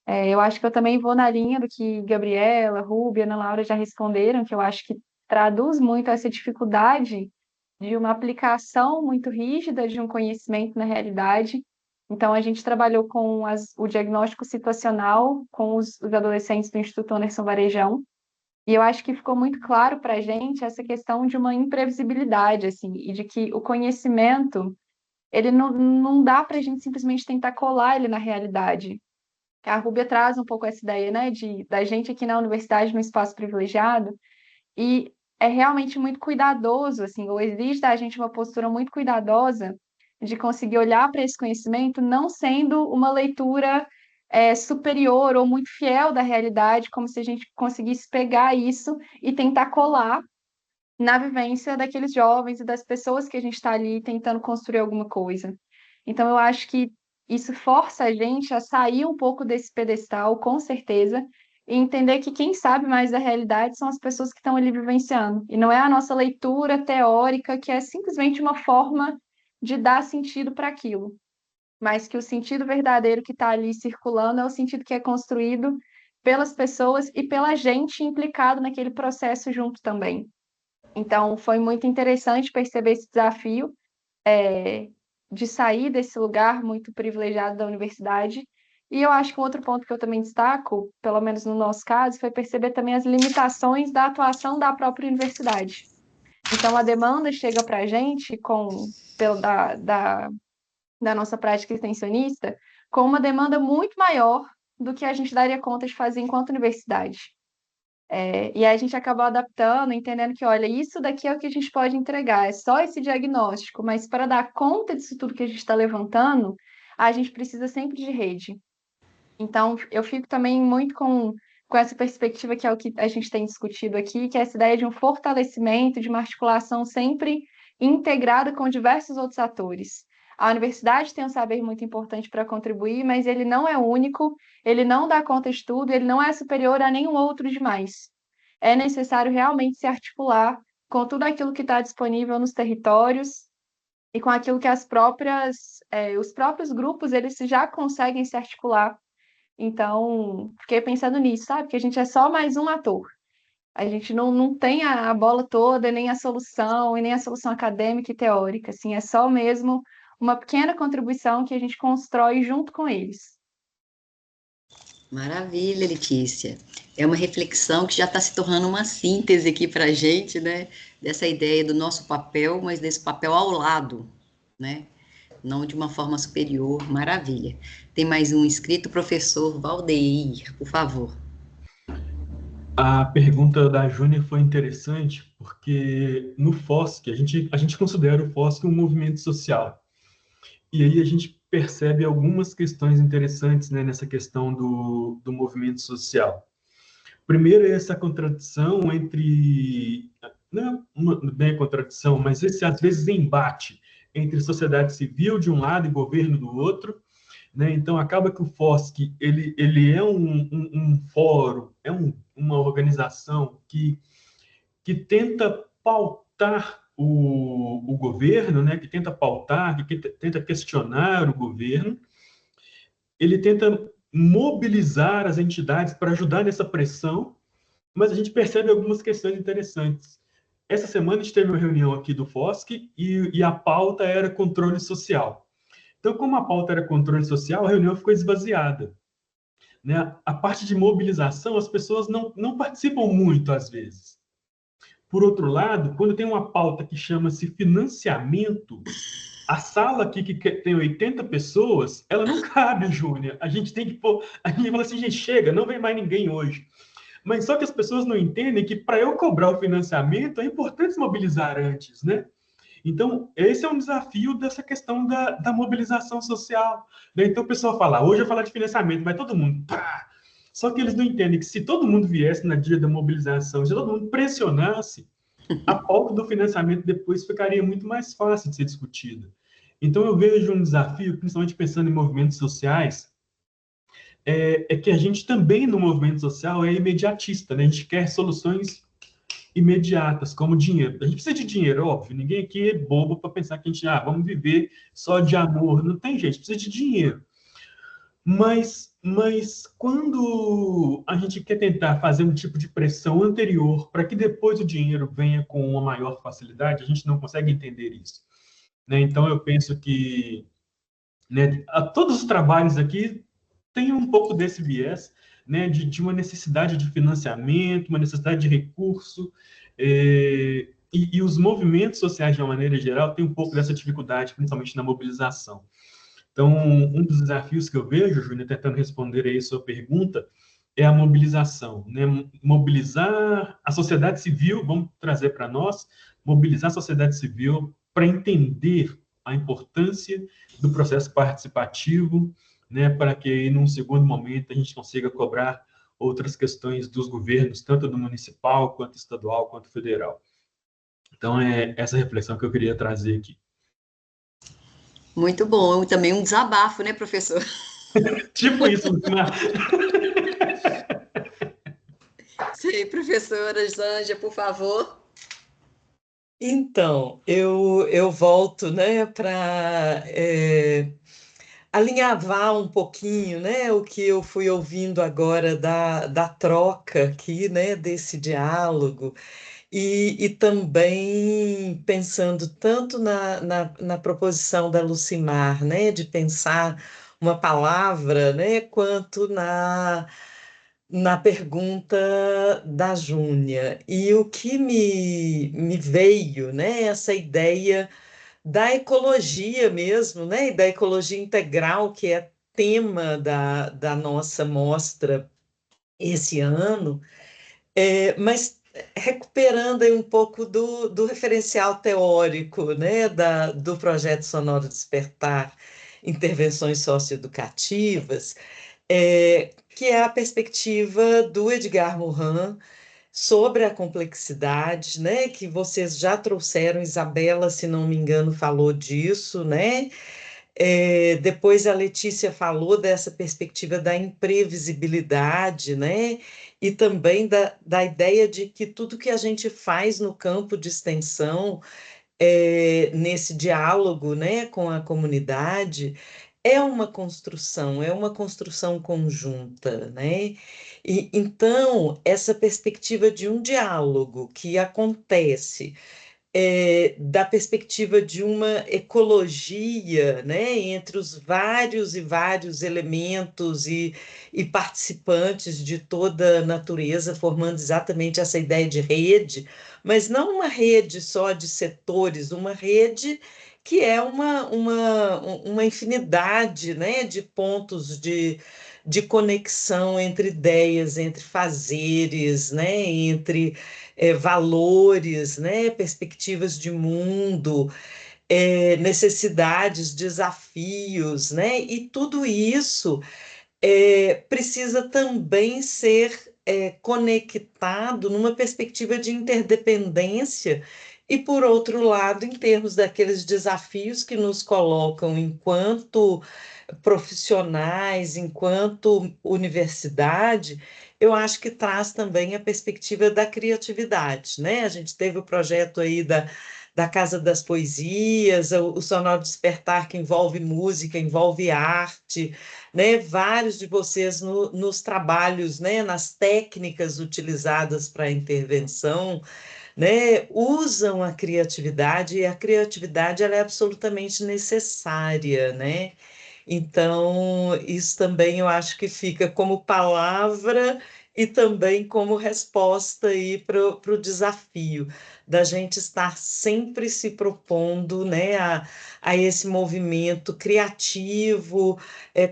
eu acho que eu também vou na linha do que Gabriela, Rúbia, Ana Laura já responderam, que eu acho que traduz muito essa dificuldade de uma aplicação muito rígida de um conhecimento na realidade. Então, a gente trabalhou com o diagnóstico situacional com os adolescentes do Instituto Anderson Varejão, e eu acho que ficou muito claro para a gente essa questão de uma imprevisibilidade, assim, e de que o conhecimento, ele não dá para a gente simplesmente tentar colar ele na realidade. A Rúbia traz um pouco essa ideia, né, da gente aqui na universidade, num espaço privilegiado, e é realmente muito cuidadoso, assim, ou exige da gente uma postura muito cuidadosa de conseguir olhar para esse conhecimento não sendo uma leitura superior ou muito fiel da realidade, como se a gente conseguisse pegar isso e tentar colar na vivência daqueles jovens e das pessoas que a gente está ali tentando construir alguma coisa. Então, eu acho que isso força a gente a sair um pouco desse pedestal, com certeza, e entender que quem sabe mais da realidade são as pessoas que estão ali vivenciando. E não é a nossa leitura teórica, que é simplesmente uma forma de dar sentido para aquilo. mas que o sentido verdadeiro que está ali circulando é o sentido que é construído pelas pessoas e pela gente implicado naquele processo junto também. Então, foi muito interessante perceber esse desafio de sair desse lugar muito privilegiado da universidade. E eu acho que um outro ponto que eu também destaco, pelo menos no nosso caso, foi perceber também as limitações da atuação da própria universidade. Então, a demanda chega para a gente da nossa prática extensionista com uma demanda muito maior do que a gente daria conta de fazer enquanto universidade. E aí a gente acabou adaptando, entendendo que, olha, isso daqui é o que a gente pode entregar, é só esse diagnóstico, mas para dar conta disso tudo que a gente está levantando, a gente precisa sempre de rede. Então, eu fico também muito com essa perspectiva que é o que a gente tem discutido aqui, que é essa ideia de um fortalecimento, de uma articulação sempre integrada com diversos outros atores. A universidade tem um saber muito importante para contribuir, mas ele não é único, ele não dá conta de tudo, ele não é superior a nenhum outro demais. É necessário realmente se articular com tudo aquilo que está disponível nos territórios e com aquilo que os próprios grupos eles já conseguem se articular. Então, fiquei pensando nisso, sabe? Que a gente é só mais um ator. A gente não tem a bola toda, nem a solução, e nem a solução acadêmica e teórica. Assim, é só mesmo uma pequena contribuição que a gente constrói junto com eles. Maravilha, Letícia. É uma reflexão que já está se tornando uma síntese aqui para a gente, né? Dessa ideia do nosso papel, mas desse papel ao lado, né? Não de uma forma superior. Maravilha. Tem mais um inscrito, professor Valdeir, por favor. A pergunta da Júnia foi interessante, porque no FOSC, a gente considera o FOSC um movimento social. E aí a gente percebe algumas questões interessantes, né, nessa questão do movimento social. Primeiro, essa contradição entre... Não é bem contradição, mas esse, às vezes, embate entre sociedade civil, de um lado, e governo, do outro. Né? Então, acaba que o FOSC ele é um fórum, é uma organização que tenta pautar o governo, né? Que tenta pautar, que tenta questionar o governo. Ele tenta mobilizar as entidades para ajudar nessa pressão, mas a gente percebe algumas questões interessantes. Essa semana a gente teve uma reunião aqui do FOSC e a pauta era controle social. Então, como a pauta era controle social, a reunião ficou esvaziada. Né? A parte de mobilização, as pessoas não participam muito, às vezes. Por outro lado, quando tem uma pauta que chama-se financiamento, a sala aqui que tem 80 pessoas, ela não cabe, Júnior. A gente tem que pôr... A gente fala assim, gente, chega, não vem mais ninguém hoje. Mas só que as pessoas não entendem que para eu cobrar o financiamento, é importante se mobilizar antes, né? Então, esse é um desafio dessa questão da mobilização social. Né? Então, o pessoal fala, hoje eu vou falar de financiamento, vai todo mundo, pá! Só que eles não entendem que se todo mundo viesse no dia da mobilização, se todo mundo pressionasse, a pauta do financiamento depois ficaria muito mais fácil de ser discutida. Então, eu vejo um desafio, principalmente pensando em movimentos sociais, é que a gente também, no movimento social, é imediatista, né? A gente quer soluções imediatas, como dinheiro. A gente precisa de dinheiro, óbvio. Ninguém aqui é bobo para pensar que a gente, vamos viver só de amor. Não tem jeito, precisa de dinheiro. Mas quando a gente quer tentar fazer um tipo de pressão anterior para que depois o dinheiro venha com uma maior facilidade, a gente não consegue entender isso. Né? Então, eu penso que, né, todos os trabalhos aqui têm um pouco desse viés, né, de uma necessidade de financiamento, uma necessidade de recurso, e os movimentos sociais, de uma maneira geral, têm um pouco dessa dificuldade, principalmente na mobilização. Então, um dos desafios que eu vejo, Júnior, tentando responder aí a sua pergunta, é a mobilização, né? Mobilizar a sociedade civil, vamos trazer para nós, mobilizar a sociedade civil para entender a importância do processo participativo, né, para que, num segundo momento, a gente consiga cobrar outras questões dos governos, tanto do municipal, quanto estadual, quanto federal. Então, é essa reflexão que eu queria trazer aqui. Muito bom. Também um desabafo, né, professor? Tipo isso, Lucimar. Sim, professora Janja, por favor. Então, eu volto, né, para alinhavar um pouquinho, né, o que eu fui ouvindo agora da troca aqui, né, desse diálogo, e também pensando tanto na proposição da Lucimar, né, de pensar uma palavra, né, quanto na pergunta da Júnia. E o que me veio, né, essa ideia da ecologia mesmo, né, e da ecologia integral, que é tema da nossa mostra esse ano, mas recuperando aí um pouco do referencial teórico, né, do projeto Sonoro Despertar, Intervenções Socioeducativas, que é a perspectiva do Edgar Morin sobre a complexidade, né, que vocês já trouxeram, Isabela, se não me engano, falou disso, né? Depois a Letícia falou dessa perspectiva da imprevisibilidade, né? E também da ideia de que tudo que a gente faz no campo de extensão, nesse diálogo, né, com a comunidade, é uma construção conjunta, né? E, então, essa perspectiva de um diálogo que acontece da perspectiva de uma ecologia, né, entre os vários e vários elementos e participantes de toda a natureza, formando exatamente essa ideia de rede, mas não uma rede só de setores, uma rede que é uma infinidade, né, de pontos de conexão entre ideias, entre fazeres, né, entre valores, né, perspectivas de mundo, necessidades, desafios, né, e tudo isso precisa também ser conectado numa perspectiva de interdependência e, por outro lado, em termos daqueles desafios que nos colocam enquanto profissionais, enquanto universidade, eu acho que traz também a perspectiva da criatividade, né? A gente teve o projeto aí da Casa das Poesias, o Sonoro Despertar, que envolve música, envolve arte, né? Vários de vocês nos trabalhos, né? Nas técnicas utilizadas para a intervenção, né? Usam a criatividade, e a criatividade ela é absolutamente necessária, né? Então, isso também eu acho que fica como palavra e também como resposta aí para o desafio da gente estar sempre se propondo, né, a esse movimento criativo,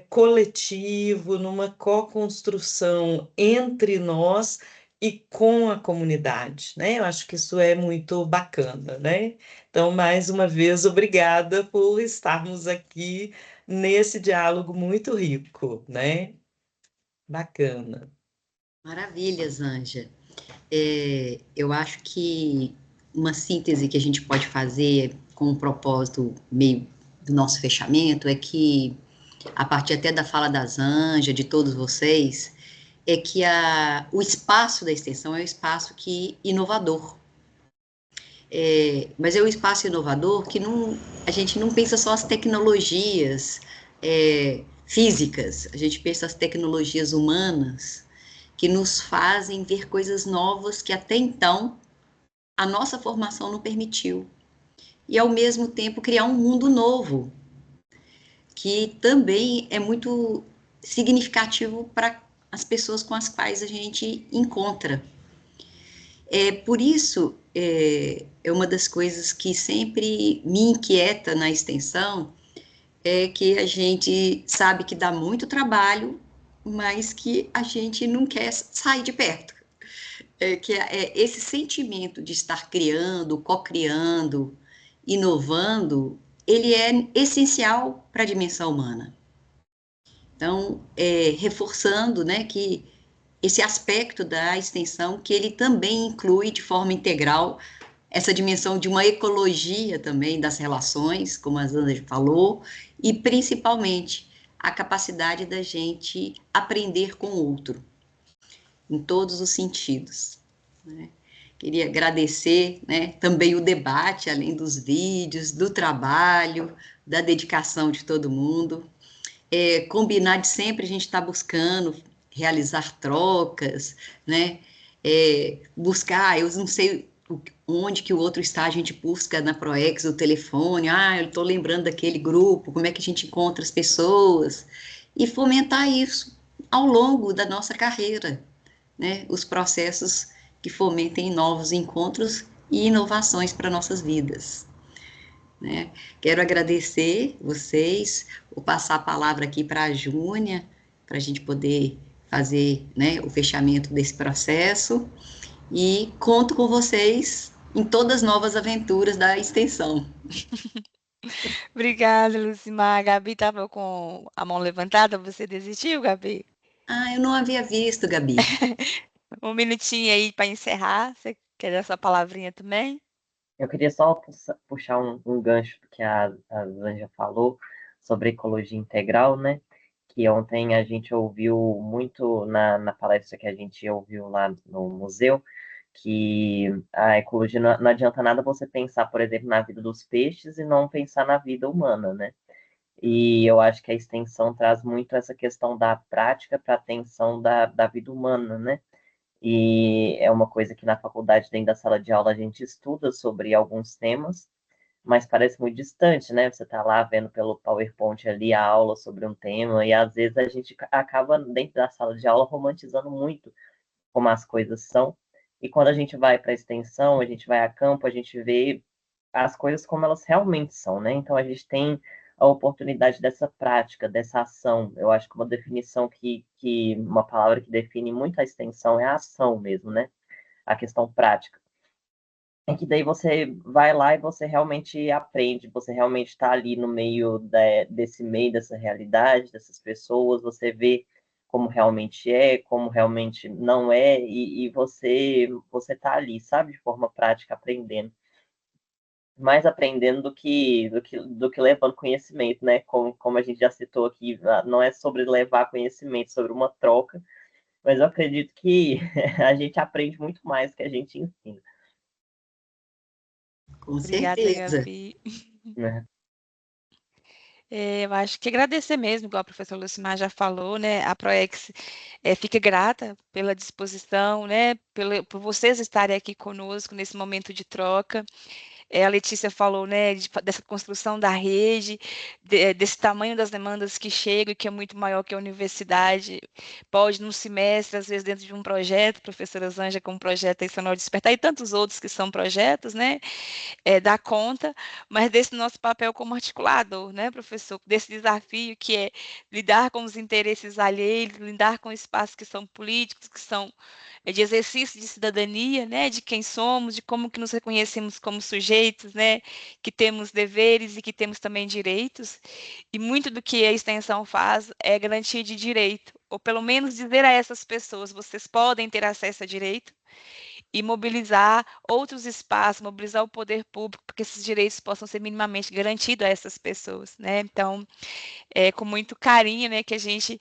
coletivo, numa co-construção entre nós e com a comunidade, né? Eu acho que isso é muito bacana, né? Então, mais uma vez, obrigada por estarmos aqui nesse diálogo muito rico, né? Bacana. Maravilhas, Anja. Eu acho que uma síntese que a gente pode fazer com um propósito meio do nosso fechamento é que, a partir até da fala das Anja, de todos vocês, é que o espaço da extensão é um espaço inovador. Mas é um espaço inovador que a gente não pensa só as tecnologias físicas, a gente pensa as tecnologias humanas que nos fazem ver coisas novas que até então a nossa formação não permitiu. E, ao mesmo tempo, criar um mundo novo, que também é muito significativo para as pessoas com as quais a gente encontra. Por isso, é uma das coisas que sempre me inquieta na extensão, é que a gente sabe que dá muito trabalho, mas que a gente não quer sair de perto. Esse sentimento de estar criando, co-criando, inovando, ele é essencial para a dimensão humana. Então, reforçando, né, que esse aspecto da extensão, que ele também inclui de forma integral essa dimensão de uma ecologia também das relações, como a Zandra falou, e principalmente a capacidade da gente aprender com o outro, em todos os sentidos, né? Queria agradecer, né, também o debate, além dos vídeos, do trabalho, da dedicação de todo mundo. combinar de sempre a gente estar buscando realizar trocas, né? Buscar, eu não sei onde que o outro está, a gente busca na Proex o telefone, eu estou lembrando daquele grupo, como é que a gente encontra as pessoas, e fomentar isso ao longo da nossa carreira, né? Os processos que fomentem novos encontros e inovações para nossas vidas, né? Quero agradecer vocês, vou passar a palavra aqui para a Júnia, para a gente poder fazer, né, o fechamento desse processo, e conto com vocês em todas as novas aventuras da extensão. Obrigada, Lucimar. A Gabi estava com a mão levantada, você desistiu, Gabi? Eu não havia visto, Gabi. Um minutinho aí para encerrar, você quer dar sua palavrinha também? Eu queria só puxar um gancho que a Zanja falou sobre ecologia integral, né? Que ontem a gente ouviu muito na palestra que a gente ouviu lá no museu, que a ecologia não adianta nada você pensar, por exemplo, na vida dos peixes e não pensar na vida humana, né? E eu acho que a extensão traz muito essa questão da prática para a atenção da vida humana, né? E é uma coisa que na faculdade, dentro da sala de aula, a gente estuda sobre alguns temas, mas parece muito distante, né? Você tá lá vendo pelo PowerPoint ali a aula sobre um tema, e às vezes a gente acaba, dentro da sala de aula, romantizando muito como as coisas são. E quando a gente vai para a extensão, a gente vai a campo, a gente vê as coisas como elas realmente são, né? Então a gente tem a oportunidade dessa prática, dessa ação. Eu acho que uma definição uma palavra que define muito a extensão é a ação mesmo, né? A questão prática. É que daí você vai lá e você realmente aprende, você realmente está ali no meio desse meio, dessa realidade, dessas pessoas, você vê como realmente é, como realmente não é, e você está ali, sabe, de forma prática, aprendendo. Mais aprendendo do que levando conhecimento, né? Como a gente já citou aqui, não é sobre levar conhecimento, sobre uma troca, mas eu acredito que a gente aprende muito mais do que a gente ensina. Com Obrigada, certeza. Gabi. Eu acho que agradecer mesmo, igual a professora Lucimar já falou, né? A Proex fica grata pela disposição, né? Por vocês estarem aqui conosco nesse momento de troca. A Letícia falou, né, dessa construção da rede, desse tamanho das demandas que chegam e que é muito maior que a universidade. Pode, num semestre, às vezes dentro de um projeto, professora Zanja com o projeto Sonoro Despertar, e tantos outros que são projetos, né, dar conta, mas desse nosso papel como articulador, né, professor, desse desafio que é lidar com os interesses alheios, lidar com espaços que são políticos, que são de exercício de cidadania, né, de quem somos, de como que nos reconhecemos como sujeitos, né, que temos deveres e que temos também direitos, e muito do que a extensão faz é garantia de direito, ou pelo menos dizer a essas pessoas, vocês podem ter acesso a direito, e mobilizar outros espaços, mobilizar o poder público, para que esses direitos possam ser minimamente garantidos a essas pessoas, né? Então, com muito carinho, né, que a gente,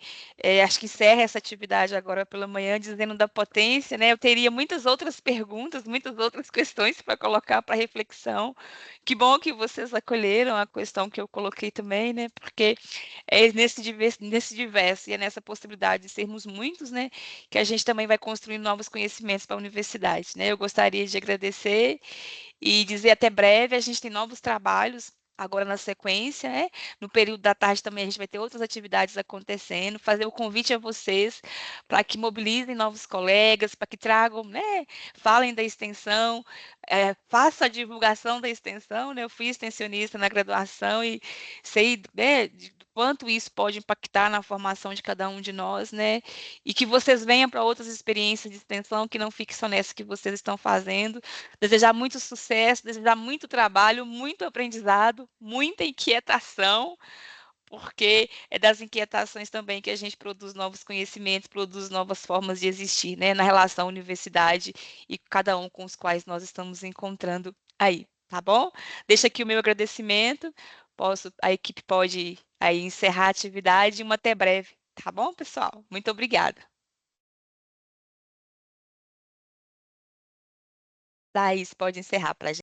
acho que encerra essa atividade agora pela manhã, dizendo da potência, né? Eu teria muitas outras perguntas, muitas outras questões para colocar para reflexão. Que bom que vocês acolheram a questão que eu coloquei também, né? Porque é nesse diverso e é nessa possibilidade de sermos muitos, né, que a gente também vai construindo novos conhecimentos para a universidade, né? Eu gostaria de agradecer e dizer até breve, a gente tem novos trabalhos agora na sequência, né? No período da tarde também a gente vai ter outras atividades acontecendo, fazer o convite a vocês para que mobilizem novos colegas, para que tragam, né? Falem da extensão, faça a divulgação da extensão, né? Eu fui extensionista na graduação e sei, né, do quanto isso pode impactar na formação de cada um de nós, né? E que vocês venham para outras experiências de extensão, que não fique só nessa que vocês estão fazendo. Desejar muito sucesso, desejar muito trabalho, muito aprendizado, muita inquietação, porque é das inquietações também que a gente produz novos conhecimentos, produz novas formas de existir, né, na relação universidade e cada um com os quais nós estamos encontrando aí, tá bom? Deixa aqui o meu agradecimento, a equipe pode aí encerrar a atividade e uma até breve, tá bom, pessoal? Muito obrigada. Thaís, pode encerrar para a gente.